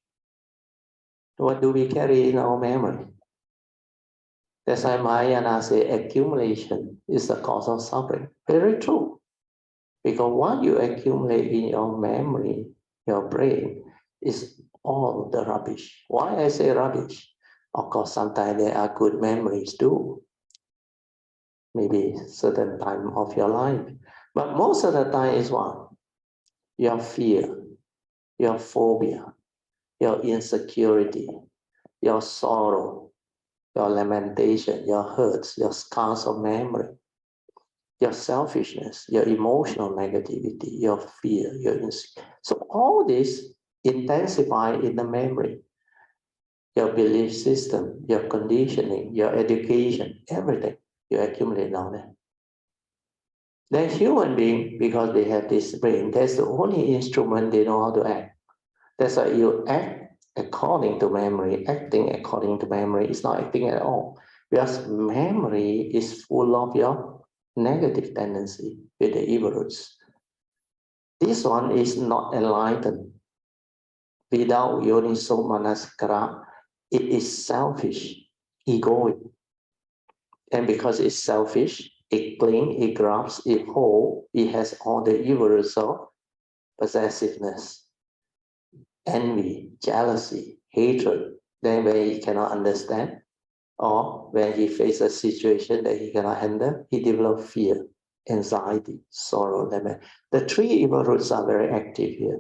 What do we carry in our memory? That's why Mahayana say accumulation is the cause of suffering. Very true. Because what you accumulate in your memory, your brain, is all the rubbish. Why I say rubbish? Of course, sometimes there are good memories too. Maybe certain time of your life. But most of the time is what? Your fear, your phobia, your insecurity, your sorrow, your lamentation, your hurts, your scars of memory, your selfishness, your emotional negativity, your fear, your insecurity. So all this intensify in the memory. Your belief system, your conditioning, your education, everything you accumulate down there. The human being, because they have this brain, that's the only instrument they know how to act. That's why you act according to memory. Acting according to memory is not acting at all. Because memory is full of your negative tendency with the evil roots. This one is not enlightened. Without yoniso manasikara, it is selfish, egoic. And because it's selfish, it clings, it grabs, it holds, it has all the evil roots of possessiveness, envy, jealousy, hatred. Then when he cannot understand, or when he faces a situation that he cannot handle, he develops fear, anxiety, sorrow, lament. The three evil roots are very active here.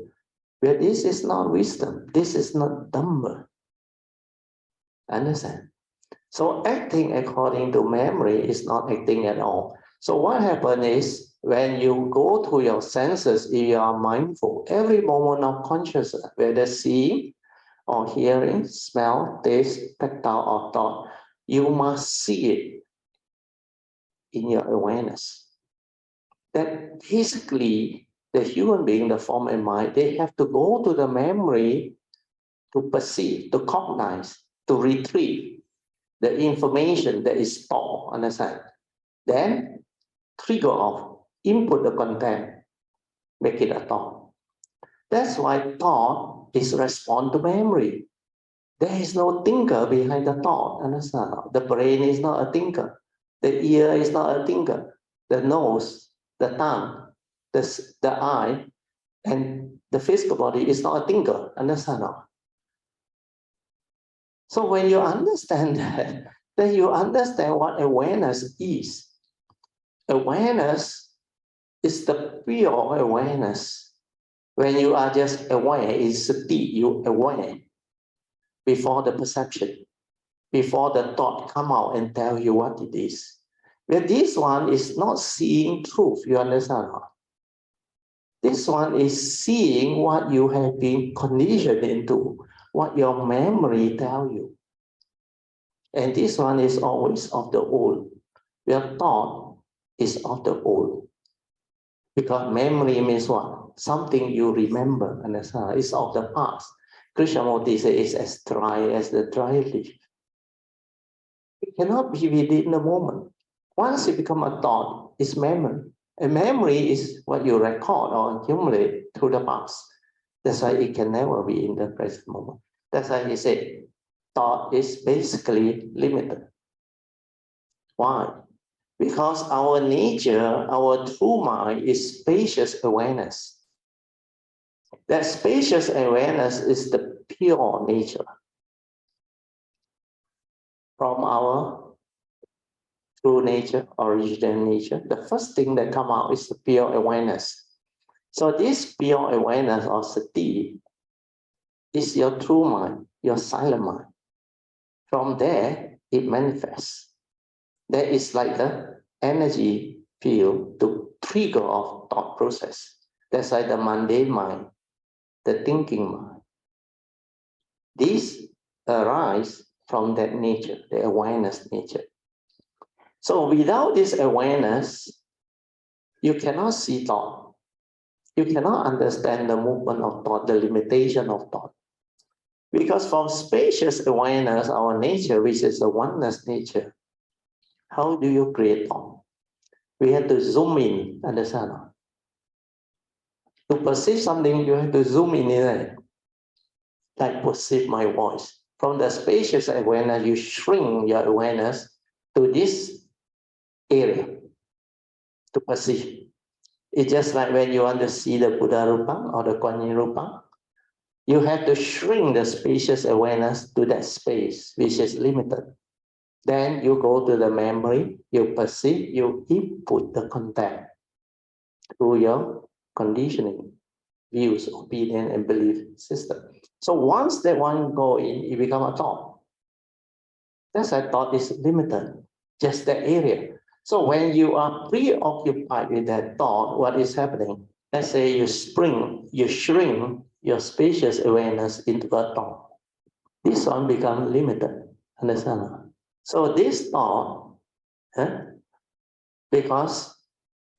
But this is not wisdom. This is not Dharma. Understand? So acting according to memory is not acting at all. So what happens is when you go to your senses, if you are mindful, every moment of consciousness, whether seeing or hearing, smell, taste, tactile or thought, you must see it in your awareness. That basically the human being, the form and mind, they have to go to the memory to perceive, to cognize, to retrieve the information that is stored, understand? Then trigger off, input the content, make it a thought. That's why thought is respond to memory. There is no thinker behind the thought, understand? The brain is not a thinker. The ear is not a thinker. The nose, the tongue, the eye, and the physical body is not a thinker, understand? So when you understand that, then you understand what awareness is. Awareness is the pure awareness. When you are just aware, it's sati, you aware before the perception, before the thought come out and tell you what it is. But this one is not seeing truth, you understand? This one is seeing what you have been conditioned into, what your memory tell you. And this one is always of the old. Your thought is of the old. Because memory means what? Something you remember, understand? It's of the past. Krishnamurti says it's as dry as the dry leaf. It cannot be within the moment. Once it becomes a thought, it's memory. And memory is what you record or accumulate through the past. That's why it can never be in the present moment. That's why he said, thought is basically limited. Why? Because our nature, our true mind is spacious awareness. That spacious awareness is the pure nature. From our true nature, original nature, the first thing that comes out is the pure awareness. So this pure awareness of sati is your true mind, your silent mind. From there, it manifests. That is like the energy field to trigger off thought process. That's like the mundane mind, the thinking mind. These arise from that nature, the awareness nature. So without this awareness, you cannot see thought. You cannot understand the movement of thought, the limitation of thought. Because from spacious awareness, our nature, which is the oneness nature, how do you create thought? We have to zoom in, understand? To perceive something, you have to zoom in there. Like perceive my voice. From the spacious awareness, you shrink your awareness to this area to perceive. It's just like when you want to see the Buddha Rupa or the Kuan Yin Rupa, you have to shrink the spacious awareness to that space, which is limited. Then you go to the memory, you perceive, you input the content through your conditioning, views, opinion, and belief system. So once that one go in, it become a thought. That's a thought is limited, just that area. So when you are preoccupied with that thought, what is happening? Let's say you shrink your spacious awareness into a thought. This one becomes limited. Understand? So this thought, because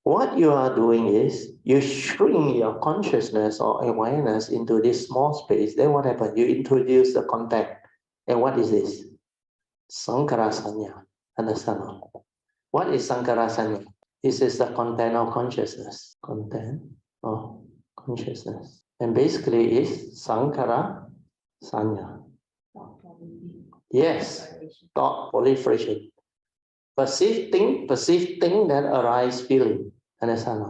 what you are doing is you shrink your consciousness or awareness into this small space. Then what happens? You introduce the contact. And what is this? Sankara Sanya. Understand? What is Sankara Sanya? This is the content of consciousness. Content of consciousness. And basically is Sankara Sanya. Yes, thought proliferation. Perceive thing that arise feeling. Understand?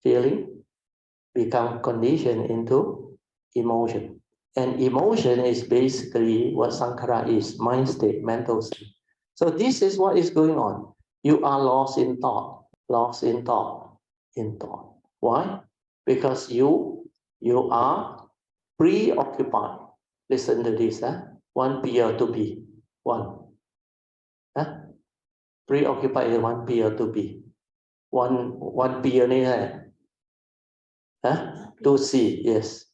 Feeling become conditioned into emotion. And emotion is basically what Sankara is, mind state, mental state. So this is what is going on. You are lost in thought, in thought. Why? Because you are preoccupied. Listen to this, one P or two P, one. Preoccupied is one P or two P. One P only, two C, yes.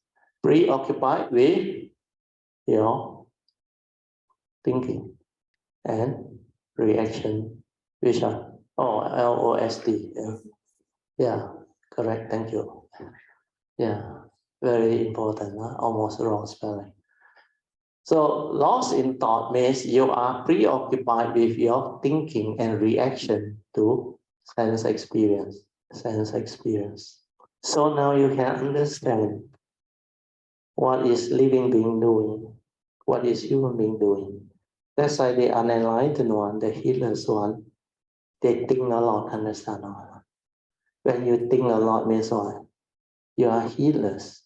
Preoccupied with your thinking and reaction, which are LOST. Yeah, correct. Thank you. Yeah, very important. Almost wrong spelling. So lost in thought means you are preoccupied with your thinking and reaction to sense experience. So now you can understand what is living being doing, what is human being doing. That's why the unenlightened one, the heedless one, they think a lot, understand? When you think a lot means what? You are heedless.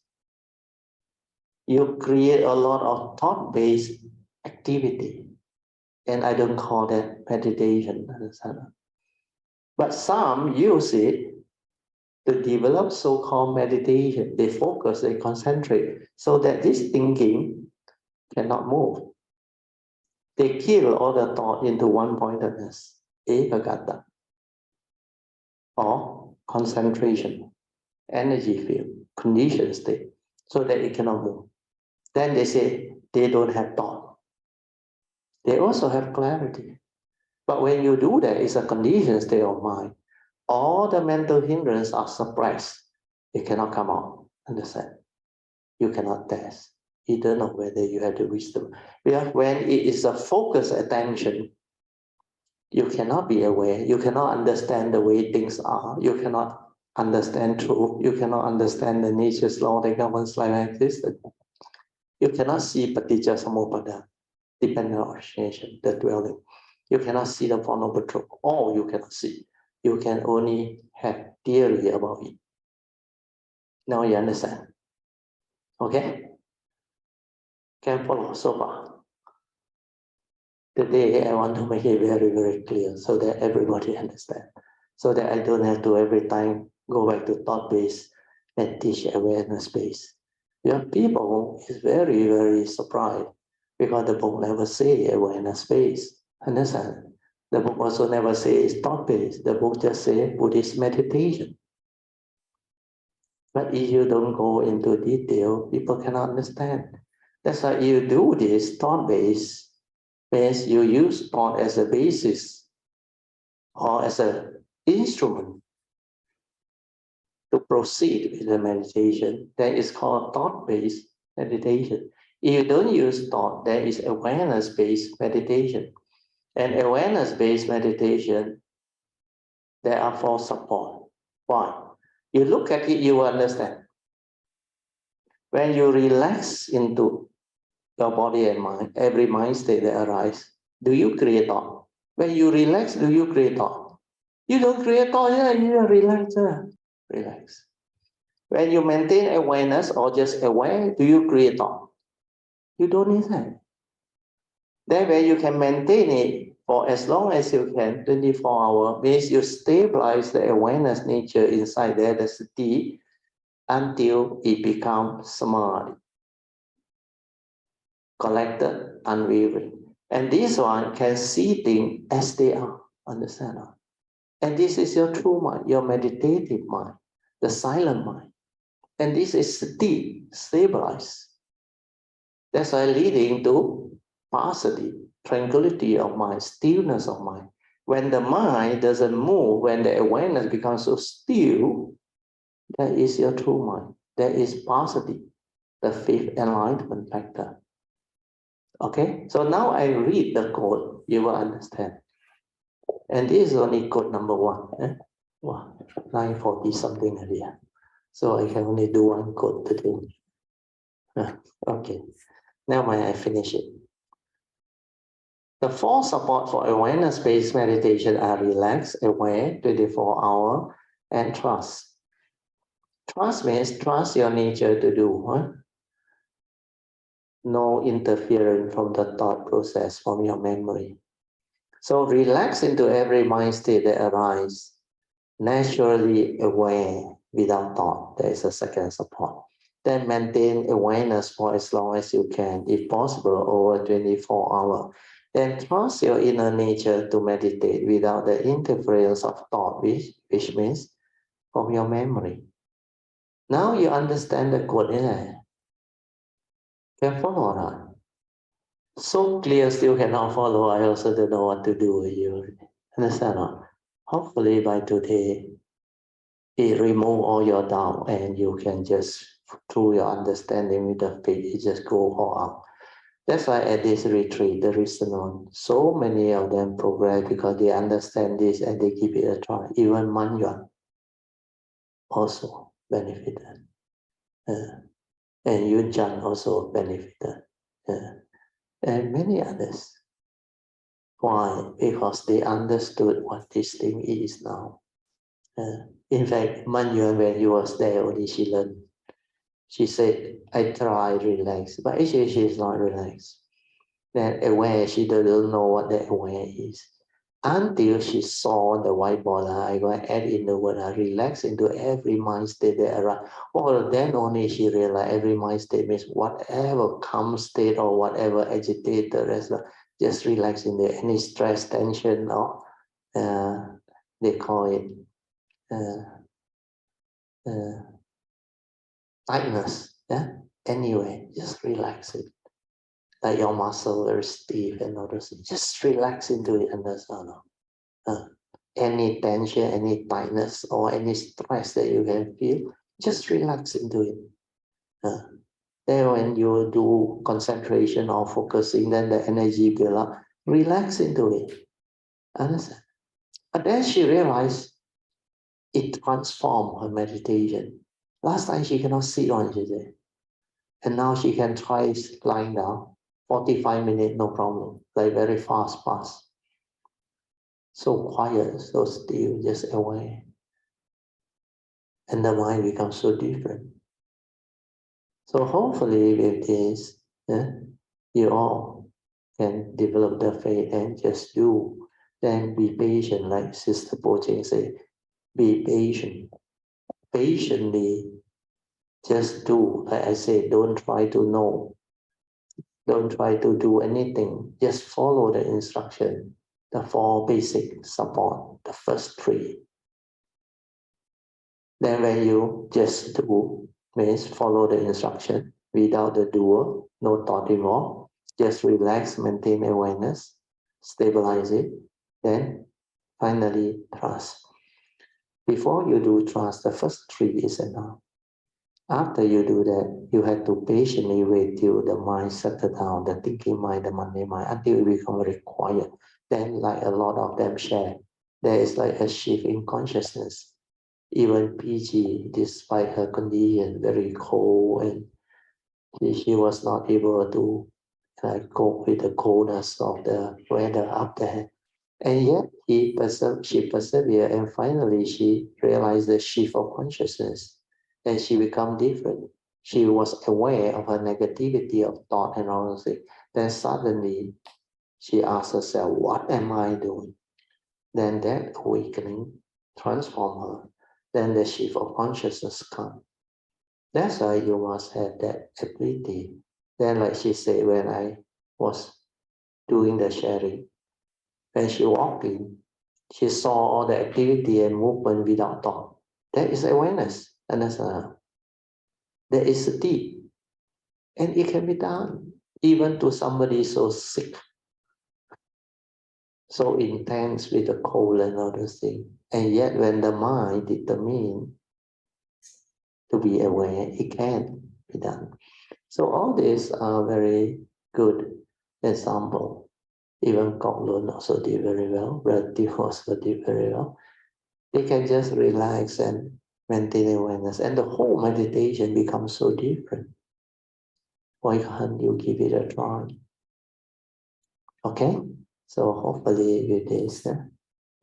You create a lot of thought-based activity. And I don't call that meditation, understand? But some use it to develop so-called meditation. They focus, they concentrate, so that this thinking cannot move. They kill all the thought into one-pointedness, ekagata, or concentration, energy field, conditioned state, so that it cannot move. Then they say they don't have thought. They also have clarity. But when you do that, it's a conditioned state of mind. All the mental hindrances are suppressed. It cannot come out. Understand? You cannot test. You don't know whether you have the wisdom. Because when it is a focused attention, you cannot be aware. You cannot understand the way things are. You cannot understand truth. You cannot understand the nature's law that governs life and existence. You cannot see paticca samuppada, dependent origination, the dwelling. You cannot see the Four Noble Truths. All you cannot see. You can only have theory about it. Now you understand. Okay? Can follow so far. Today I want to make it very, very clear so that everybody understands. So that I don't have to every time go back to thought-based and teach awareness-based. Your people is very, very surprised because the book never say awareness-based. Understand? The book also never say it's thought-based. The book just say Buddhist meditation. But if you don't go into detail, people cannot understand. That's why you do this thought-based, means you use thought as a basis or as an instrument to proceed with the meditation. That is called thought-based meditation. If you don't use thought, there is awareness-based meditation. And awareness-based meditation, there are four support. Why? You look at it, you understand. When you relax into your body and mind, every mind state that arises, do you create thought? When you relax, do you create thought? You don't create thought, yeah, you relax. Relax. When you maintain awareness or just aware, do you create thought? You don't need that. Then when you can maintain it for as long as you can, 24 hours, means you stabilize the awareness nature inside there, the sati, until it becomes samadhi, collected, unwavering. And this one can see things as they are, understand? And this is your true mind, your meditative mind, the silent mind. And this is sati, stabilized. That's why leading to passaddhi, tranquility of mind, stillness of mind. When the mind doesn't move, when the awareness becomes so still, that is your true mind. That is passaddhi, the fifth enlightenment factor. Okay, so now I read the code, you will understand. And this is only code number 1. Wow, 9:40 something earlier. So I can only do one code today. Okay, now may I finish it. The 4 support for awareness-based meditation are relax, aware, 24-hour, and trust. Trust means trust your nature to do. No interference from the thought process, from your memory. So relax into every mind state that arises. Naturally aware without thought. There is a second support. Then maintain awareness for as long as you can, if possible, over 24 hours. Then trust your inner nature to meditate without the interference of thought, which means from your memory. Now you understand the code, can follow that. So clear, still cannot follow. I also don't know what to do with you. Understand? Hopefully by today, it remove all your doubt and you can just, through your understanding with the faith, it just go all out. That's why at this retreat, the reason so many of them progress because they understand this and they give it a try. Even Mangyuan also benefited. And Yun Chan also benefited. And many others. Why? Because they understood what this thing is now. In fact, Mangyuan, when he was there, only she learned. She said, I try relax, but actually she's not relaxed. Then aware, she doesn't know what the aware is. Until she saw the white ball, I go add in the word, relax into every mind state that arises. Well, then only she realized every mind state means whatever calm state or whatever agitated, just relax in there. Any stress, tension, or they call it tightness. Yeah. Anyway, just relax it. Like your muscle very stiff and all those. Just relax into it and that's all. Any tension, any tightness, or any stress that you can feel, just relax into it. Then when you do concentration or focusing, then the energy build up. Relax into it. Understand? But then she realized it transformed her meditation. Last time she cannot sit on it, and now she can try lying down. 45 minutes, no problem. Like very fast. So quiet, so still, just aware. And the mind becomes so different. So hopefully with this, you all can develop the faith and just do. Then be patient, like Sister Poching say, be patient. Patiently, just do. Like I say, don't try to know. Don't try to do anything. Just follow the instruction. The 4 basic support, the first 3. Then when you just do, means follow the instruction without the doer, no thought involved, just relax, maintain awareness, stabilize it, then finally trust. Before you do trust, the first 3 is enough. After you do that, you have to patiently wait till the mind settles down, the thinking mind, the money mind, until it becomes very quiet. Then, like a lot of them share, there is like a shift in consciousness. Even PG, despite her condition, very cold, and she was not able to cope with the coldness of the weather up there. And yet she persevered, and finally she realized the shift of consciousness, and she became different. She was aware of her negativity of thought and all those things. Then suddenly she asked herself, what am I doing? Then that awakening transformed her. Then the shift of consciousness comes. That's why you must have that ability. Then, like she said, when I was doing the sharing, when she walked in, she saw all the activity and movement without thought. That is awareness. And that is deep. And it can be done, even to somebody so sick, so intense with the cold and all those things. And yet when the mind determines to be aware, it can be done. So all these are very good example. Even Kong also did very well, Relative also did very well. They can just relax and maintain awareness, and the whole meditation becomes so different. Why can't you give it a try? Okay, so hopefully with this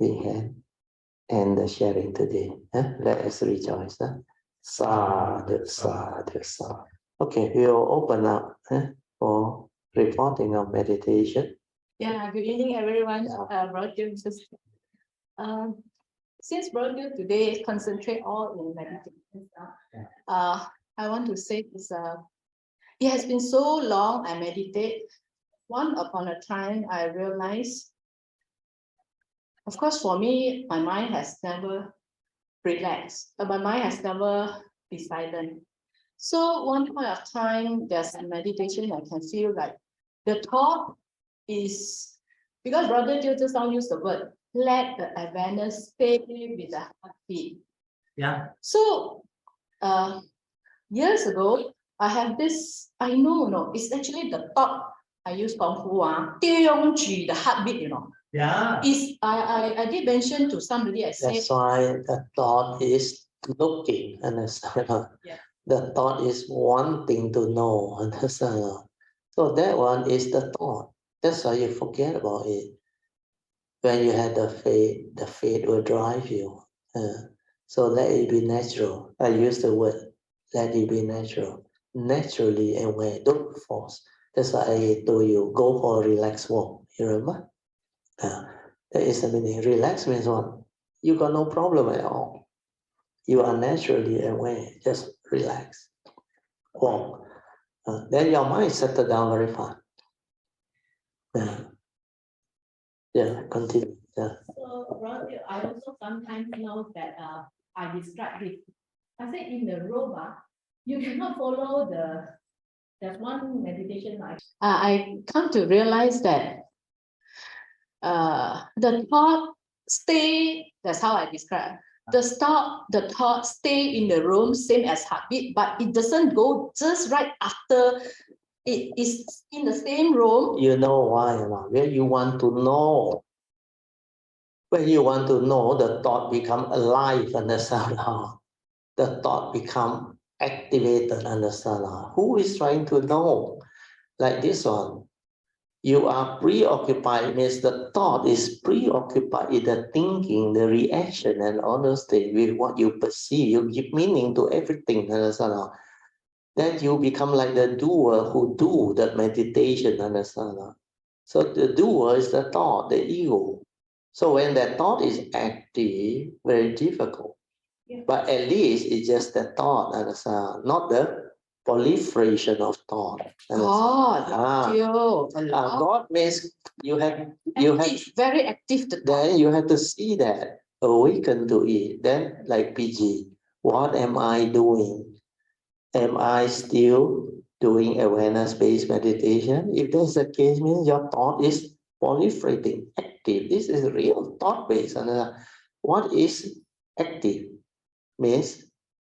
we can end the sharing today. Let us rejoice. Sadhu, sadhu, sadhu. Okay, we'll open up for reporting of meditation. Yeah, good evening, everyone. Roger, since Roger today concentrate all in meditation stuff, I want to say this. It has been so long I meditate. One upon a time, I realized, of course, for me, my mind has never relaxed. My mind has never been silent. So one point of time, there's a meditation, I can feel like the thought is, because Brother Jiu just now used the word, let the awareness stay with the heartbeat. Yeah. So years ago, I have this, I know, no, it's actually the thought. I use Kung Fu, the heartbeat, you know. Yeah. I did mention to somebody, I said. That's why the thought is looking, understand? Yeah. The thought is wanting to know, understand? So that one is the thought. That's why you forget about it. When you have the faith will drive you. So let it be natural. I use the word, let it be natural. Naturally aware, don't force. That's why I told you, go for a relaxed walk. You remember? That is the meaning. Relax means what? You got no problem at all. You are naturally aware. Just relax. Walk. Then your mind settle down very fast. Yeah, continue. Yeah. So, Roger, I also sometimes know that I describe it. I say in the room, you cannot follow there's one meditation I come to realize that the thought stay, that's how I describe. The thought stay in the room, same as heartbeat, but it doesn't go just right after it is in the same room. You know why? When you want to know, when you want to know, the thought become alive, understand? The thought become activated, understand? Who is trying to know? Like this one. You are preoccupied means the thought is preoccupied in the thinking, the reaction, and all those things with what you perceive. You give meaning to everything, understand? Then you become like the doer who do the meditation, understand? So the doer is the thought, the ego. So when that thought is active, very difficult. Yeah. But at least it's just the thought, understand? Not the proliferation of thought. God means you have very active. Then you have to see that, awaken to it. Then like PG, what am I doing? Am I still doing awareness-based meditation? If that's the case, means your thought is proliferating, active. This is real thought-based. What is active? Means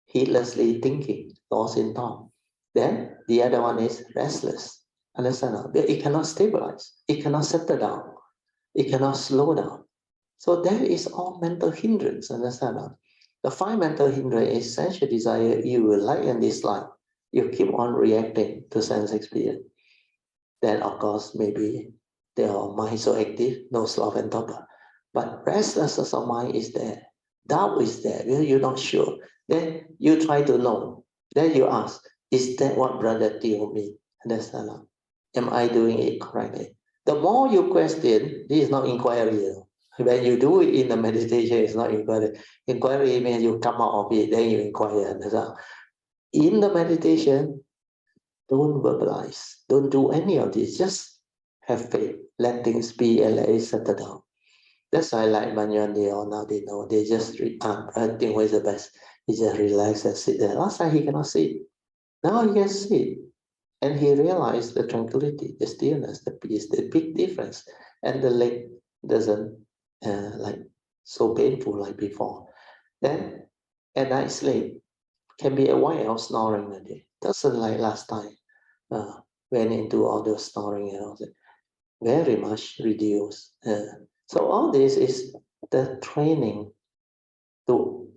heedlessly thinking, lost in thought. Then the other one is restless. Understand? It cannot stabilize. It cannot settle down. It cannot slow down. So that is all mental hindrance. Understand? The 5 mental hindrance is sensual desire, evil, like and dislike. You keep on reacting to sense experience. then of course maybe their mind so active, no sloth and torpor. But restlessness of mind is there, doubt is there, you're not sure. Then you try to know. Then you ask, is that what Brother Teo mean? Understand? Am I doing it correctly? The more you question, this is not inquiry. When you do it in the meditation, it's not inquiry. Inquiry means you come out of it, then you inquire. Understand? In the meditation, don't verbalize, don't do any of this, just have faith, let things be and let it settle down. That's why like Manyan, they all now they know, they just I think what is the best. He just relax and sit there. Last time he cannot sit, now he can sit. And he realized the tranquility, the stillness, the peace, the big difference. And the leg doesn't like so painful like before. Then at night sleep can be aware of snoring a day. Doesn't like last time. Went into all the snoring and all that. Very much reduced. So all this is the training to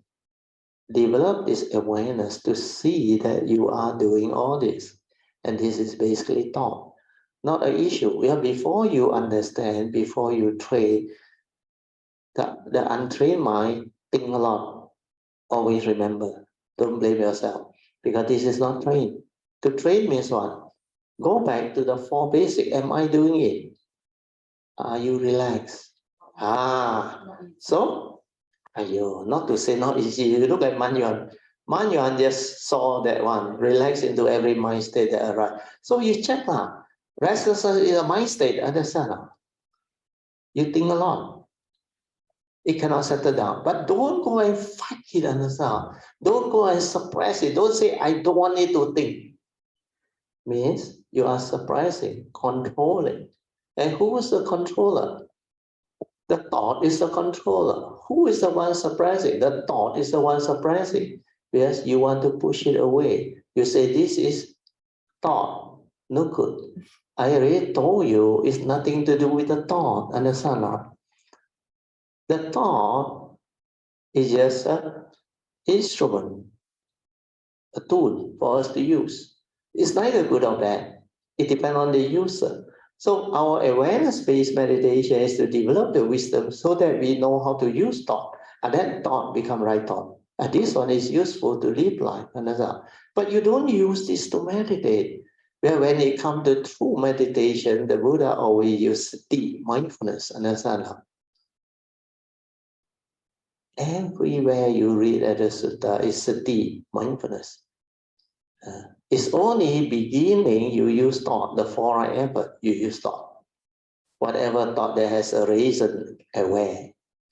develop this awareness to see that you are doing all this. And this is basically thought, not an issue. Well, before you understand, before you train, the untrained mind think a lot. Always remember, don't blame yourself, because this is not trained. To train means what? Go back to the four basic. Am I doing it? Are you relaxed? So, not to say not easy. You look at Manyuan. Manyuan just saw that one, relax into every mind state that arrives. So you check lah. Restlessness is a mind state, understand? You think a lot. It cannot settle down. But don't go and fight it, understand? Don't go and suppress it. Don't say, I don't want it to think. Means you are suppressing, controlling. And who is the controller? The thought is the controller. Who is the one suppressing? The thought is the one suppressing. Yes, you want to push it away. You say, this is thought. No good. I already told you it's nothing to do with the thought. Understand? The thought is just an instrument, a tool for us to use. It's neither good or bad. It depends on the user. So our awareness-based meditation is to develop the wisdom so that we know how to use thought, and then thought become right thought. And this one is useful to live life, understand? But you don't use this to meditate. Where when it comes to true meditation, the Buddha always used deep mindfulness, understand? Everywhere you read at the sutta is sati, mindfulness. It's only beginning you use thought, the four right effort, you use thought. Whatever thought that has a reason, aware.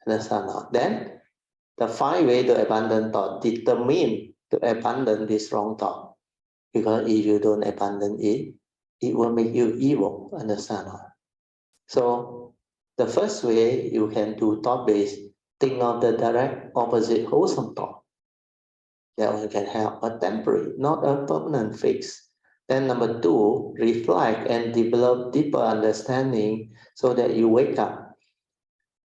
Understand? Then the 5 ways to abandon thought determine to abandon this wrong thought. Because if you don't abandon it, it will make you evil. Understand? So the first way you can do thought-based, think of the direct opposite wholesome thought. That one can help, but temporary, not a permanent fix. Then number 2, reflect and develop deeper understanding so that you wake up.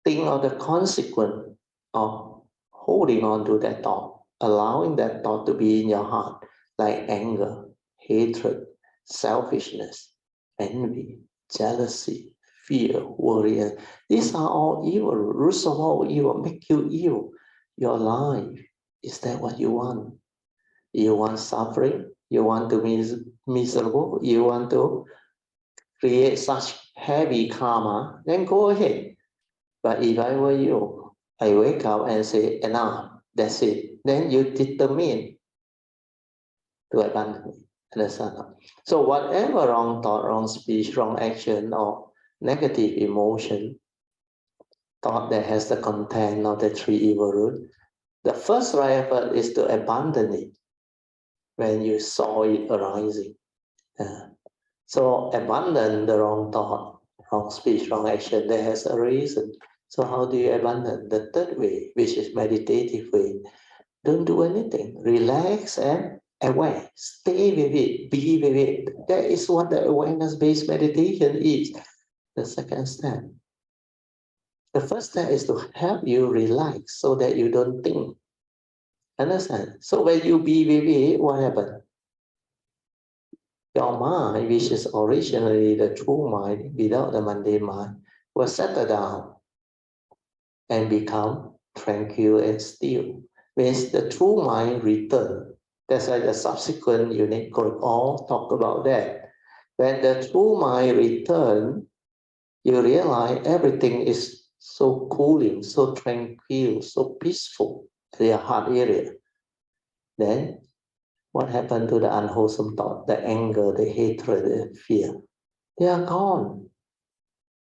Think of the consequence of holding on to that thought, allowing that thought to be in your heart, like anger, hatred, selfishness, envy, jealousy, fear, worry. These are all evil, roots of all evil, make you evil. Your life, is that what you want? You want suffering? You want to be miserable? You want to create such heavy karma? Then go ahead. But if I were you, I wake up and say, enough, that's it. Then you determine to abandon it. Understand? So whatever wrong thought, wrong speech, wrong action, or negative emotion, thought that has the content of the 3 evil roots, the first right effort is to abandon it when you saw it arising. So abandon the wrong thought, wrong speech, wrong action that has a reason. So how do you abandon? The third way, which is meditative way. Don't do anything. Relax and aware. Stay with it. Be with it. That is what the awareness-based meditation is. The second step. The first step is to help you relax so that you don't think. Understand? So when you be with it, what happens? Your mind, which is originally the true mind without the mundane mind, will settle down and become tranquil and still. Means the true mind return. That's why the subsequent unit could all talk about that. When the true mind return, you realize everything is so cooling, so tranquil, so peaceful in your heart area. Then what happened to the unwholesome thought, the anger, the hatred, the fear? They are gone.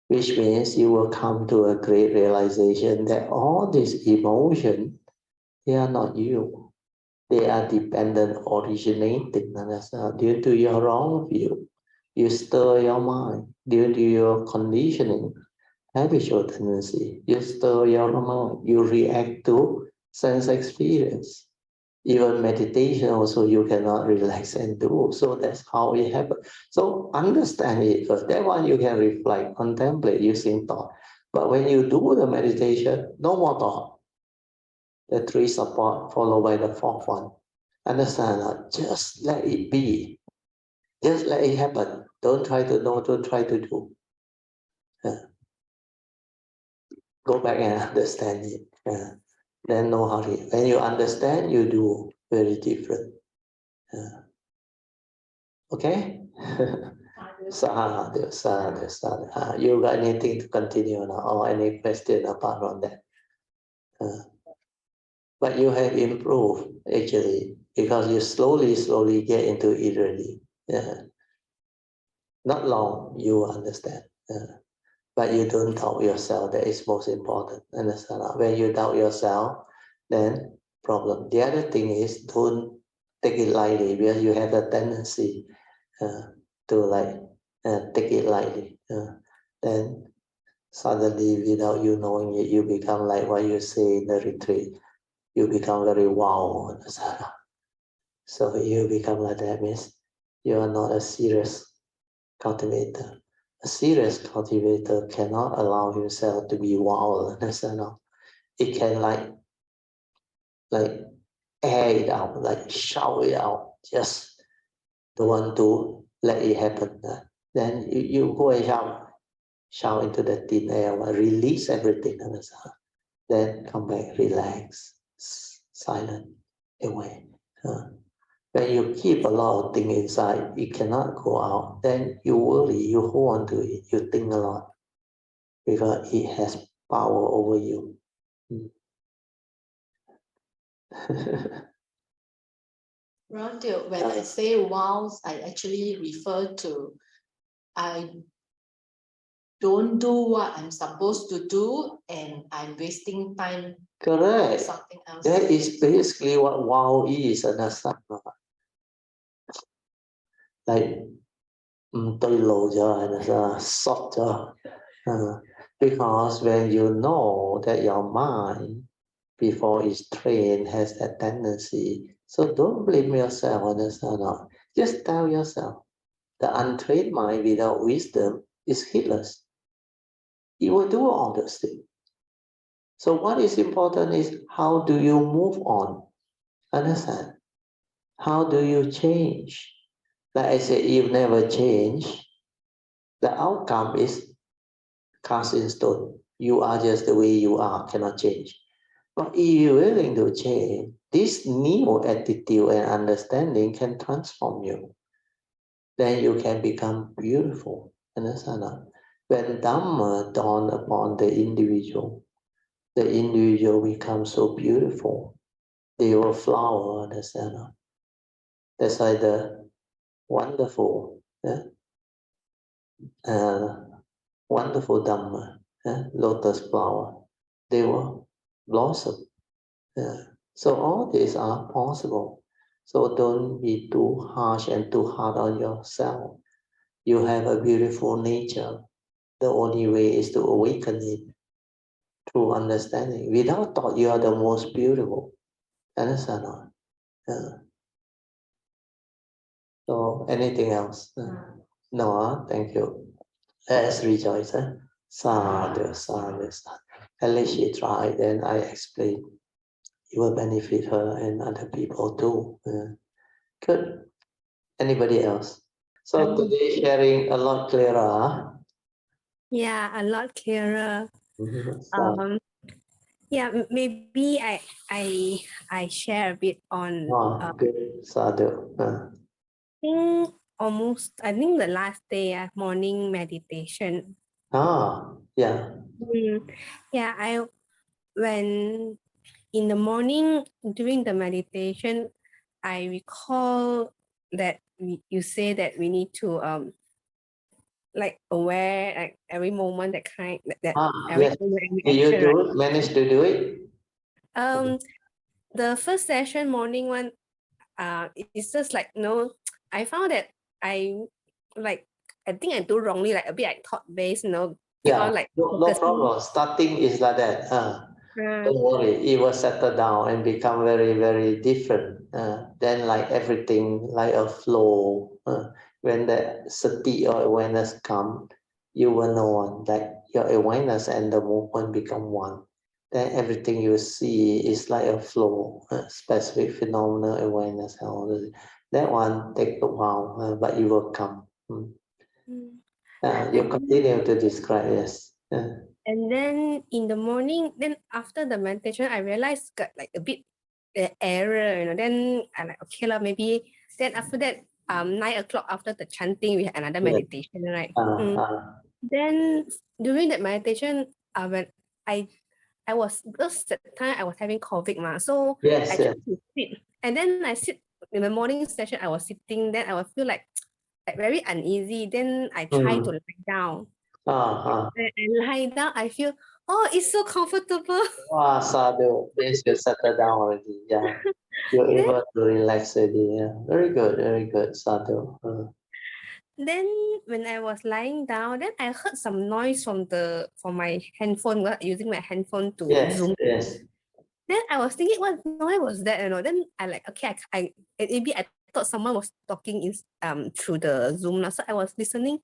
Which means you will come to a great realization that all these emotions, they are not you. They are dependent originating due to your wrong view. You stir your mind due to your conditioning, habitual tendency. You stir your mind. You react to sense experience. Even meditation also you cannot relax and do. So that's how it happens. So understand it first. That one you can reflect, contemplate using thought. But when you do the meditation, no more thought. The three support followed by the fourth one. Understand that? Just let it be. Just let it happen. Don't try to know, don't try to do. Go back and understand it. Then no hurry. When you understand, you do very different. Okay? Sadhu, sadhu, sadhu. You got anything to continue now or any question apart from that? But you have improved actually because you slowly get into it really. Not long, you will understand. But you don't doubt yourself. That is most important. Understand? When you doubt yourself, then problem. The other thing is don't take it lightly because you have a tendency to like take it lightly. Then suddenly, without you knowing it, you become like what you say in the retreat. You become very wow. Understand? So you become like that means you are not a serious cultivator. A serious cultivator cannot allow himself to be wild. Understand? It can like air it out, like shout it out. Just don't want to let it happen. Then you go and shout into the thin air, release everything. Understand? Then come back, relax, silent, away. When you keep a lot of things inside, it cannot go out. Then you worry, you hold on to it, you think a lot because it has power over you. Rodil, when I say wow, I actually refer to I don't do what I'm supposed to do and I'm wasting time on Correct. something else. That is basically what wow is, understand? Like tôi lồ cho and soft cho. Because when you know that your mind before it's trained has that tendency, so don't blame yourself, understand? Just tell yourself the untrained mind without wisdom is heedless. It will do all those things. So what is important is how do you move on? Understand? How do you change? Like I said, you never change. The outcome is cast in stone. You are just the way you are, cannot change. But if you're willing to change, this new attitude and understanding can transform you. Then you can become beautiful. Understand? When Dharma dawn upon the individual becomes so beautiful. They will flower. Understand? That's why the wonderful, wonderful Dhamma, lotus flower, they will blossom. So all these are possible. So don't be too harsh and too hard on yourself. You have a beautiful nature. The only way is to awaken it through understanding. Without thought, you are the most beautiful. Understand? So anything else? No, thank you. Let's rejoice. Sadhu, sadhu, sadhu. At least she tried, and I explained. It will benefit her and other people too. Good. Anybody else? So today sharing a lot clearer, huh? Yeah, a lot clearer. So, Yeah, maybe I share a bit on good, sadhu. think I think the last day morning meditation. Yeah. Yeah, when in the morning during the meditation, I recall that you say that we need to like aware like every moment that every Yes. moment every Did you action, right? manage to do it? Um the first session morning one it's just like I found that I like I think I do wrongly, like a bit like thought based, keep Yeah, on like no focusing. problem. Starting is like that. Uh, Don't worry, it will settle down and become very, very different. Then, like everything, like a flow. When the sati or awareness come, you will know that your awareness and the movement become one. Then everything you see is like a flow, specific phenomena awareness. And all this. That one take a while, but it will come. mm. You and continue to describe, yes. and then in the morning, then after the meditation, I realized got like a bit error, then I'm like, okay lah, maybe then after that 9 o'clock after the chanting, we had another Yes. meditation, right? Then during that meditation, when I I was because that time I was having COVID so I Yes, tried yes. to sit, and then I sit in the morning session. I was sitting, then I will feel like very uneasy. Then I try to lie down. When I lie down, I feel it's so comfortable. Wow, sadhu. Means you settle down already. Yeah. You're then able to relax already. Yeah. Very good, sadhu. then when I was lying down, then I heard some noise from my handphone. Using my handphone to Yes, zoom. yes. Then I was thinking, what noise was that? Then I like, okay, maybe I thought someone was talking through the Zoom. So I was listening,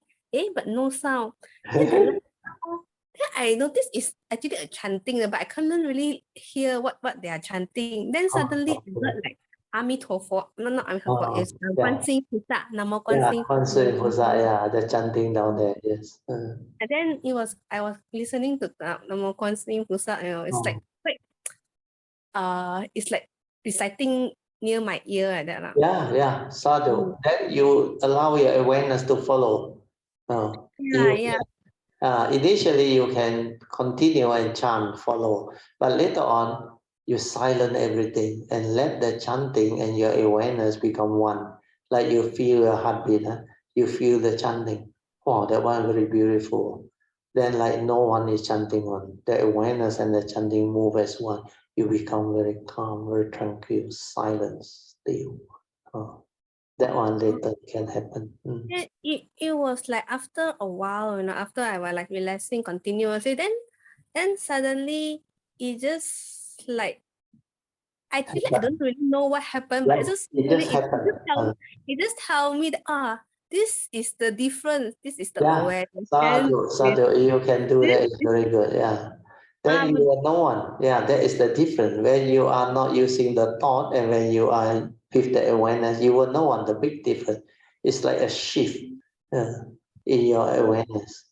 but no sound. Then I looked up, then I noticed it's actually a chanting, but I couldn't really hear what they are chanting. Then suddenly I heard like Amitofo, no, not Amitofo, it's Yeah. 观世音菩萨, Namo 观 Yeah, 世音菩 Kwanzaa 萨. Pusa, yeah, the chanting down there, yes. And then I was listening to Namo 观世音菩萨, it's like quite it's like reciting near my ear like that. Yeah, sadhu. Then you allow your awareness to follow. You Yeah. initially you can continue and chant, follow, but later on you silence everything and let the chanting and your awareness become one. Like you feel your heartbeat, you feel the chanting. Wow, that one very beautiful. Then like no one is chanting one. The awareness and the chanting move as one. You become very calm, very tranquil, silence, still. That one later can happen. It was like after a while, after I was like relaxing continuously, then suddenly it just like I feel like I don't really know what happened, but Like it's just it really just happened. it just tell me that this is the difference, this is the Yeah, awareness. And sadhu, sadhu, you can do that. It's this very good. Yeah. Then you are no one. Yeah, that is the difference. When you are not using the thought and when you are with the awareness, you will know one. The big difference. It's like a shift in your awareness.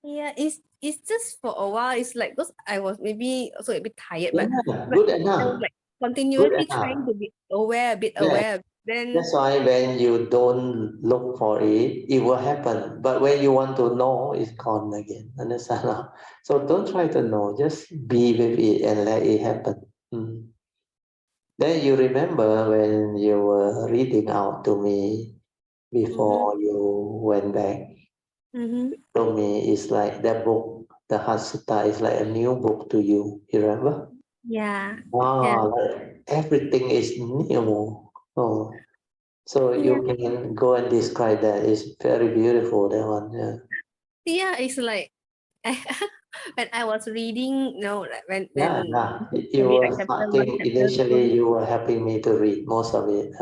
yeah, it's just for a while. It's like because I was maybe also a bit tired, Yeah, but good I was enough. like Good continuously trying enough. to be aware, a bit Yeah. aware. Then That's why when you don't look for it, it will happen. But when you want to know, it's gone again. Understand? So don't try to know. Just be with it and let it happen. Then you remember when you were reading out to me before you went back. To me, it's like that book, the Hatsuta, is like a new book to you. You remember? yeah, Like everything is new. Oh. So yeah, you can go and describe that. It's very beautiful, that one. Yeah. yeah. It's like when I was reading, like Yeah, when yeah. I You read were like chapter one, starting chapter initially, two. you were helping me to read most of it.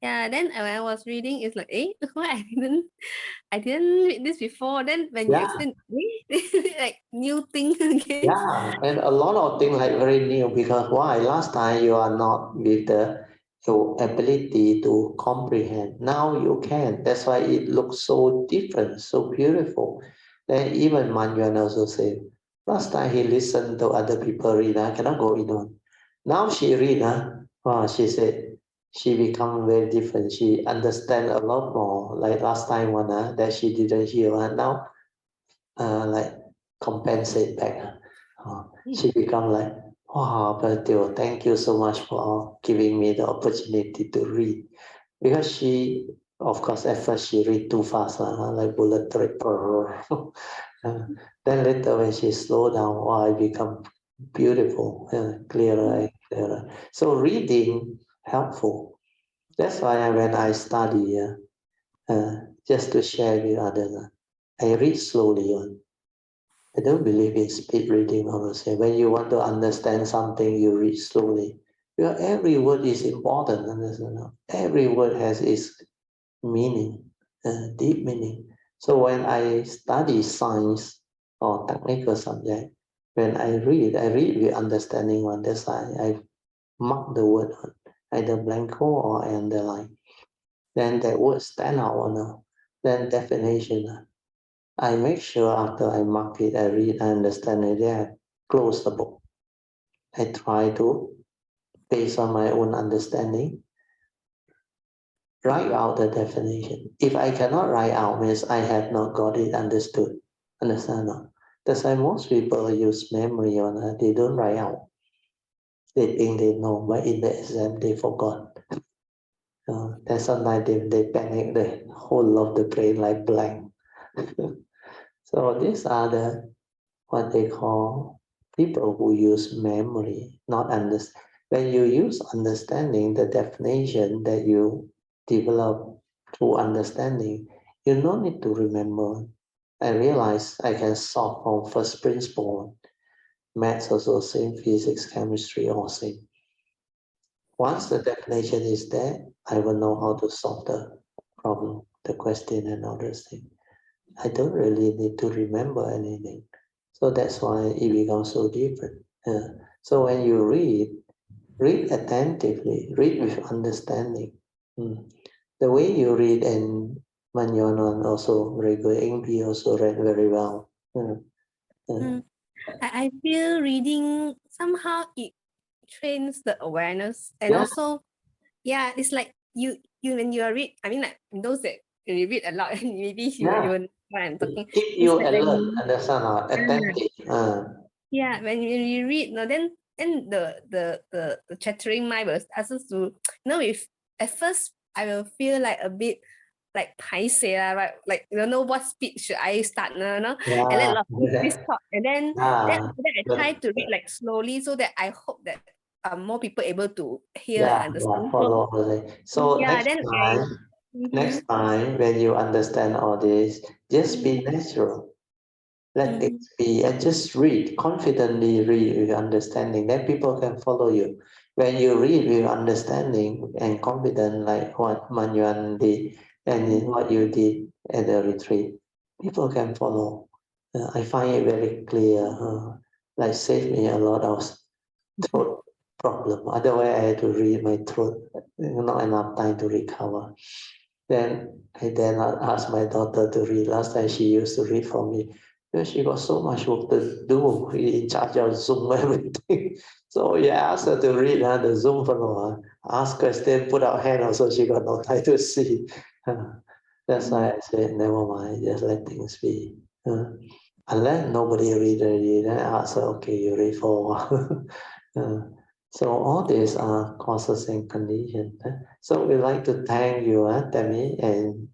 Yeah, then when I was reading, it's like, why I didn't read this before. Then when you Yeah, explain, like new thing again. yeah. And a lot of things like very new because why? Last time you are not with the your ability to comprehend. Now you can. That's why it looks so different, so beautiful. Then even Manjuan also say, last time he listened to other people read, I cannot go in on. Now she read, she said, she become very different. She understand a lot more. Like last time one that she didn't hear, now like compensate back. She become like, wow, but thank you so much for giving me the opportunity to read. Because she, of course, at first she read too fast, like bullet tripper. Then later when she slow down, wow, it become beautiful, clearer and clearer. So reading helpful. That's why when I study, just to share with others, I read slowly on. I don't believe in speed reading, honestly. When you want to understand something, you read slowly. Because every word is important, understand? Every word has its meaning, deep meaning. So when I study science or technical subject, when I read with understanding one. That's why I mark the word on either blanco or I underline. Then that word stand out or no. Then definition. I make sure after I mark it, I read, I understand it, then I close the book. I try to, based on my own understanding, write out the definition. If I cannot write out, means I have not got it understood. Understand? No? That's why most people use memory on they don't write out. They think they know, but in the exam they forgot. Then sometimes they panic, the whole of the brain like blank. So these are the what they call people who use memory, not understand. When you use understanding, the definition that you develop through understanding, you don't need to remember. I realize I can solve from first principle. Maths also same, physics, chemistry all same. Once the definition is there, I will know how to solve the problem, the question and all those things. I don't really need to remember anything. So that's why it becomes so different. So when you read attentively, read with understanding. The way you read and Manyonon also very good, Ingbi also read very well. I feel reading somehow it trains the awareness and Yeah. also it's like you when you are read, I mean like those that you read a lot and maybe you Yeah, will know what I'm talking. keep It's you like when alert, understand? Attentive. when you read, no, then the chattering mind will ask us to, if at first I will feel like a bit like paiseh, right? Like you don't know what speech should I start, no? And then a lot of this talk, and then after that I try to read like slowly so that I hope that more people able to hear and understand. Follow. So Yeah, then next time when you understand all this, just be natural. Let it be and just read, confidently read with understanding. Then people can follow you. When you read with understanding and confident, like what Manyuan did and what you did at the retreat, people can follow. I find it very clear. Like save me a lot of throat problem. Otherwise, I had to read my throat. Not enough time to recover. Then I asked my daughter to read. Last time she used to read for me. She got so much work to do in charge of Zoom everything. So I asked her to read the Zoom fellow. Ask question, put out hand also she got no time to see. That's why I said never mind, just let things be. Unless nobody read already, then I ask her, okay, you read for a while. So all these are causes and conditions. So we'd like to thank you, Tammy and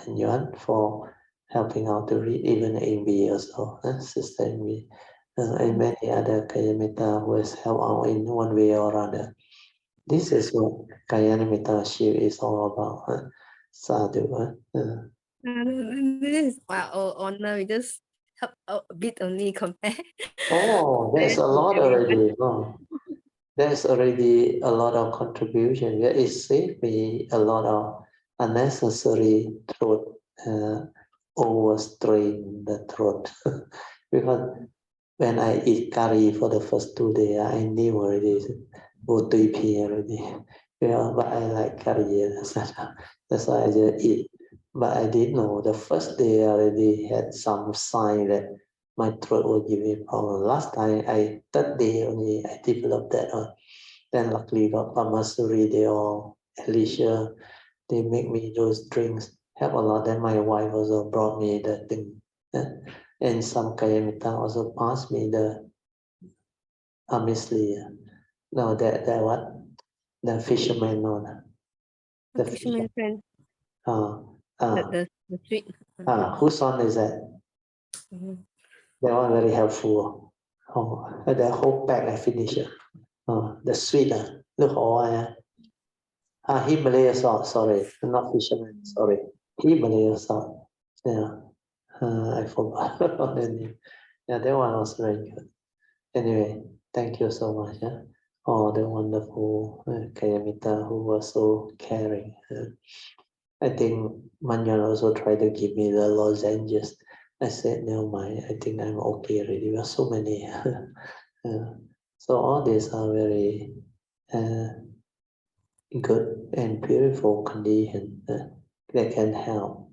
Yuan, for helping out to read, even Amy also, Sister Amy, and many other Kayamita who has helped out in one way or other. This is what Kayanamita Shiv is all about. Sadhu. this is our honor. We just help out a bit only compare. Oh, there's a lot already. Oh, there's already a lot of contribution. Yeah, it saved me a lot of unnecessary throat, overstrain the throat. Because when I eat curry for the first 2 days, I knew already, go 3P already. Yeah, but I like curry. That's why I just eat. But I didn't know the first day I already had some sign that my throat will give me problem. Last time third day only I developed that one. Then luckily got Pamasuri, they all Alicia, they make me those drinks, help a lot. Then my wife also brought me the thing. And some Kayamita also passed me the Amisli. No, that what? The fisherman one. The Fisherman fisherman. friend, Uh, uh, the sweet. whose son is that? Mhm. That one very helpful. Oh, the whole pack I finish. The sweet. Look how Himalaya salt, sorry, not fisherman, sorry. Himalaya salt. Yeah. I forgot the name. Yeah, that one was very good. Anyway, thank you so much. Yeah. Oh, the wonderful Kayamita who was so caring. I think Manyan also tried to give me the lozenges. I said, no, mind. I think I'm okay already. We have so many. So all these are very uh, good and beautiful conditions that can help.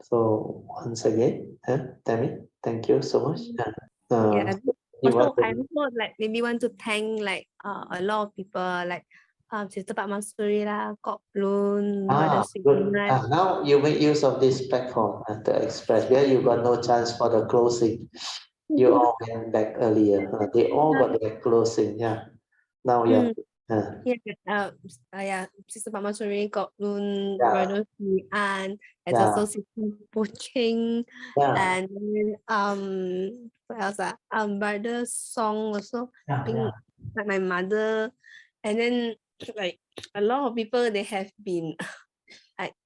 So once again, Tammy, thank you so much. Uh, Yeah. you want Also, I to, also like maybe want to thank like a lot of people like Sister Pak Masuri lah, Kok Lun, Brother good. Sigmat. Now you make use of this platform to express. Where you got no chance for the closing. You all went back earlier. They all got their closing. Yeah. Now yeah. Yeah, yeah, Sister Pak Masuri, Kok Lun, Yeah. Brother Si An, and Yeah. also Sister Poching, Yeah. and then what else? Brother Song also, I Yeah. think like my mother, and then like a lot of people they have been like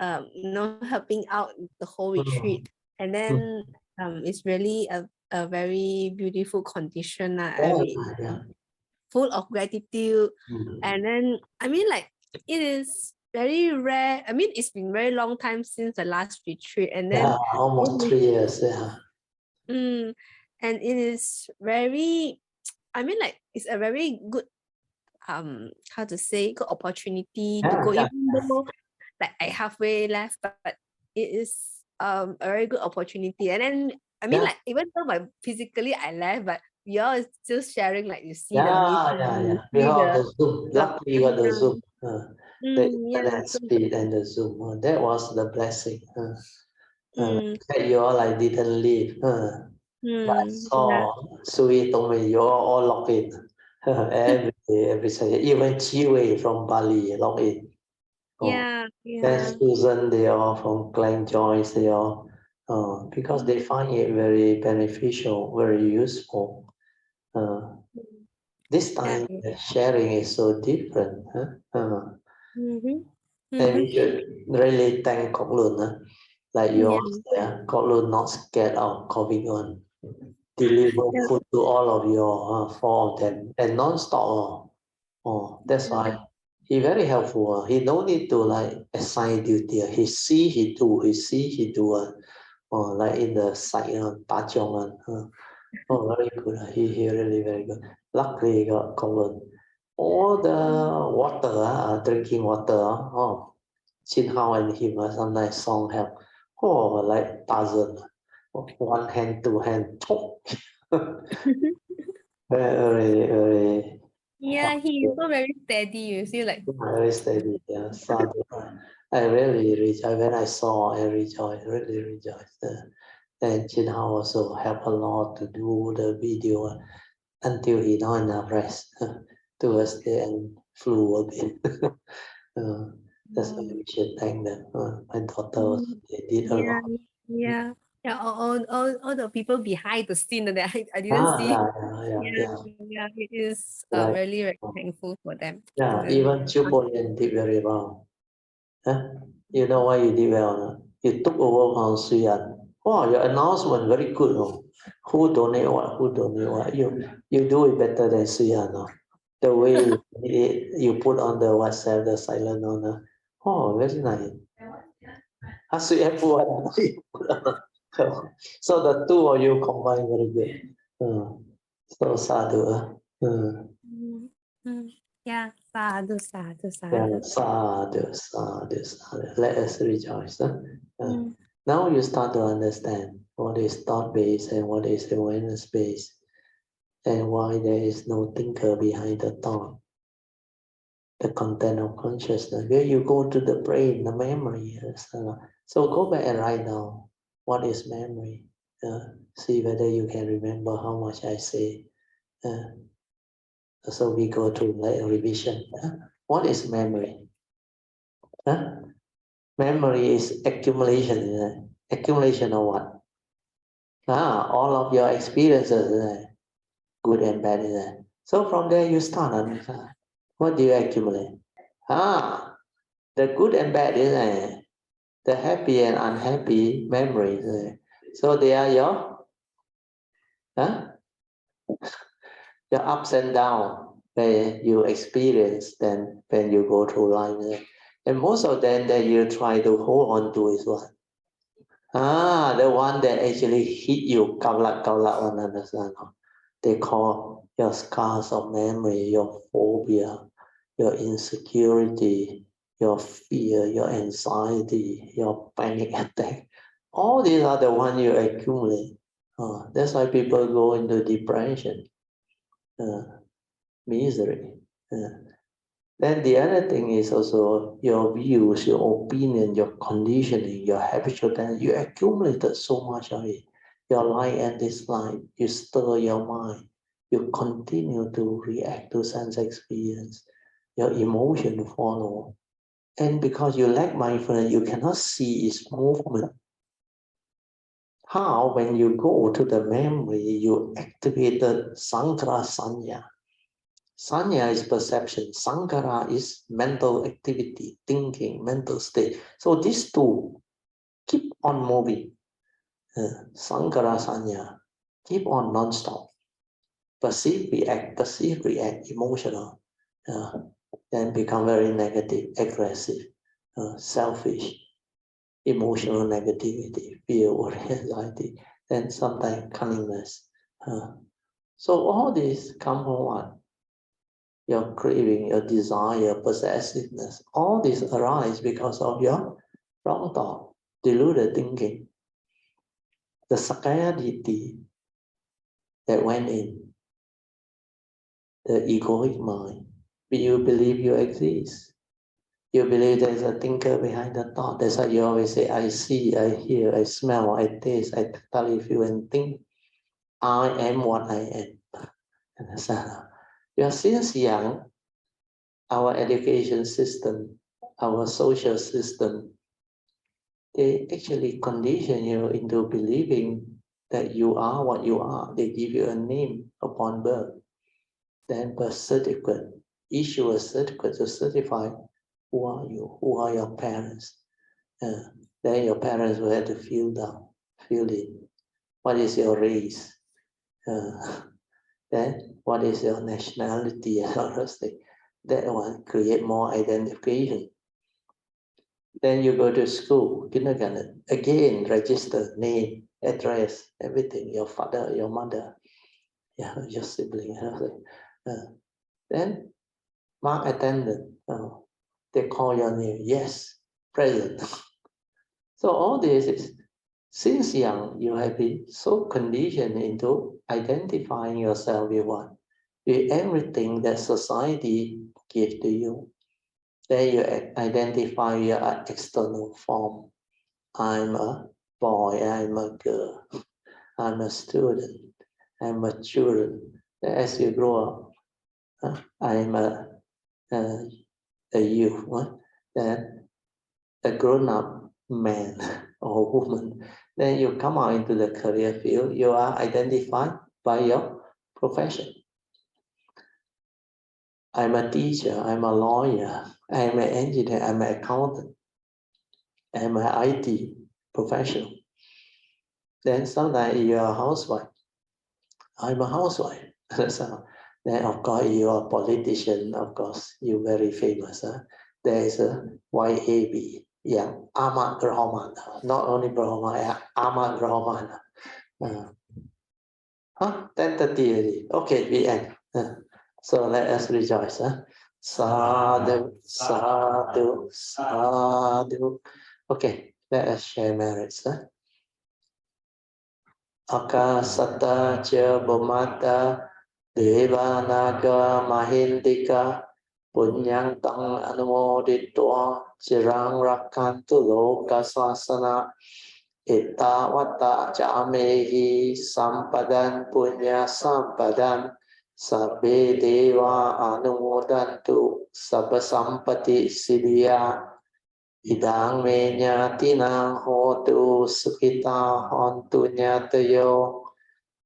helping out the whole retreat, and then it's really a very beautiful condition. Oh, yeah. Full of gratitude. Mm. And then I mean like it is very rare. I mean it's been very long time since the last retreat, and then Yeah, almost 3 years. Yeah. and it is very, I mean like it's a very good how to say, good opportunity to Yeah. go, Yeah. even though like I halfway left, but it is a very good opportunity. And then I mean Yeah. like even though my physically I left, but we all is still sharing, like you see the Yeah. meeting, Yeah. you Yeah. We see have the the Zoom. log Luckily, you got the jam. Zoom. The Yeah, internet so speed and the Zoom. That was the blessing. mm, You all I didn't leave. But I yeah, saw Sui told me you all log in. Every day, every Sunday. Even Chiwei from Bali log in. Oh, yeah, then yeah, Susan, they are from Glen Joyce, they are because they find it very beneficial, very useful. Uh, this yeah, time the sharing is so different. mm-hmm, And mm-hmm, we should really thank Kok Lun. Like yeah, yours there, Kok Lun not scared of COVID on. Deliver yeah, food to all of your four of them and non-stop. That's why he very helpful. He no need to like assign duty. He see he do. He see he do. Like in the site Tachong. Very good. He really very good. Luckily he got covered. All the water, drinking water. Chin Hao and him sometimes song help. Like dozen. One hand, two hand. Very, very yeah. He is so very steady. You see, like very steady. Yeah, sadhu. I really rejoice when I saw. I rejoiced, really rejoiced. And Chin Hao also helped a lot to do the video until he not enough rest. Towards the end, flew a bit. uh, that's why we should thank them. My daughter also, they did a yeah, lot. yeah, yeah. All the people behind the scene that I didn't see. Yeah, Yeah. yeah. It is Like, really very thankful for them. And yeah, then, even Chupolian did very well. Huh? You know why you did well? No? You took over on Suyan. Wow, your announcement very good. No? Who donate what? Who donate what? You do it better than Suyan. No? The way you did it, you put on the WhatsApp, the silent on. Very nice. Suyan put what? You put on. So the two of you combine very good. So sadhu. mm, mm. Yeah, sadhu, sadhu, Yeah, sadhu. sadhu, sadhu, sadhu. Let us rejoice. Mm. Now you start to understand what is thought-based and what is awareness-based, and why there is no thinker behind the thought, the content of consciousness. Where you go to the brain, the memory. So go back and write down what is memory. See whether you can remember how much I say. So we go to like a revision. What is memory? Memory is accumulation. Accumulation of what? All of your experiences, good and bad. So from there you start. What do you accumulate? The good and bad is the happy and unhappy memories. So they are your ups and downs where you experience then when you go through life. And most of them that you try to hold on to is what? The one that actually hit you, one understand. They call your scars of memory, your phobia, your insecurity, your fear, your anxiety, your panic attack. All these are the ones you accumulate. That's why people go into depression, misery. Then the other thing is also your views, your opinion, your conditioning, your habitual tendency. You accumulated so much of it. Your like and dislike, you stir your mind. You continue to react to sense experience. Your emotion follow. And because you lack mindfulness, you cannot see its movement. How, when you go to the memory, you activated Sankara Sanya. Sanya is perception. Sankara is mental activity, thinking, mental state. So these two keep on moving. Sankara, Sanya, keep on non-stop. Perceive, react, emotional. Then become very negative, aggressive, selfish, emotional negativity, fear, or anxiety. Then sometimes cunningness. So all these come from what? Your craving, your desire, possessiveness, all these arise because of your wrong thought, deluded thinking, the scarcity that went in, the egoic mind. You believe you exist. You believe there's a thinker behind the thought. That's why you always say, I see, I hear, I smell, I taste, I totally feel and think. I am what I am. Understand? Since young, our education system, our social system, they actually condition you into believing that you are what you are. They give you a name upon birth. Then birth certificate, issue a certificate to certify who are you, who are your parents. Then your parents will have to fill in. What is your race? Then what is your nationality and all those things. That one create more identification. Then you go to school, kindergarten, again, register name, address, everything, your father, your mother, your sibling, everything. Then mark attendance, they call your name, yes, present. So all this is, since young, you have been so conditioned into identifying yourself with what? With everything that society gives to you. Then you identify your external form. I'm a boy, I'm a girl, I'm a student, I'm a children. As you grow up, I'm a youth, then a grown-up man or woman. Then you come out into the career field, you are identified by your profession. I'm a teacher, I'm a lawyer, I'm an engineer, I'm an accountant, I'm an IT professional. Then sometimes you're a housewife. I'm a housewife. So then of course you're a politician, of course, you're very famous. There is a YAB, Ahmad Rahman. Not only Rahman, Ahmad Rahman. 10:30 already. Okay, we end. So let us rejoice. sadhu, sadhu, sadhu. Okay, let us share merits. Akasata cha Bhumata Deva Naga Mahindika Punyang Tang Anumoditwa Chirang Rakantu Loka Sasana Itawata Chamehi Sampadan Punya Sampadan Sabbe Deva Anumodantu Sabba Sampati Siddhya Idang menya tinang hotu sukita hontu nyatayo.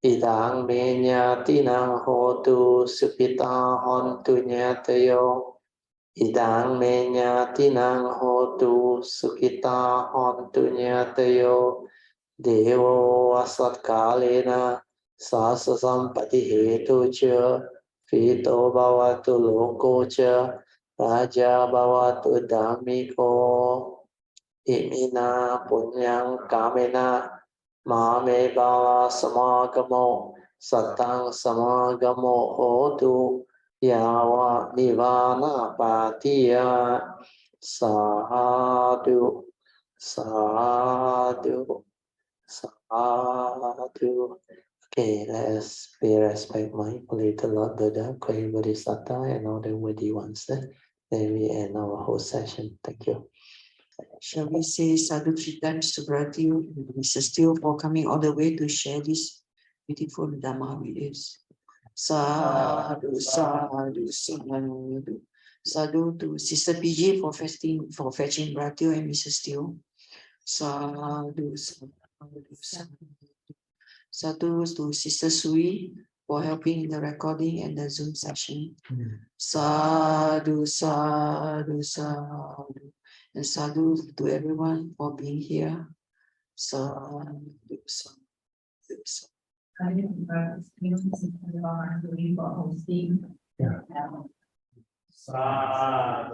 Idang menya tinang hotu sukita hontu nyatayo. Idang menya tinang hotu sukita hontu nyatayo. Devo asat kalena sasa sampati hetu cha. Fito bhavatu loko cha. Raja bhavatu dhammiko. Imina punyang kamena mame bala samagamo satang samagamo hotu yawa nivana patiya sadhu sadhu sadhu. Okay, let's pay respect mindfully to Lord Buddha, Queen Bodhisattva, and all the worthy ones. Then we end our whole session. Thank you. Shall we say sadhu 3 times to gratitude, Mr. Steele, for coming all the way to share this beautiful Dharma with us. Sadhu, sadhu, sadhu. Sadhu to Sister PJ for fetching gratitude and Mr. Steele. Sadhu, sadhu, sadhu. Sadhu to Sister Sui for helping in the recording and the Zoom session. Sadhu, sadhu, sadhu. And sadhu to everyone for being here. Sadhu, sadhu, sadhu. Sadhu.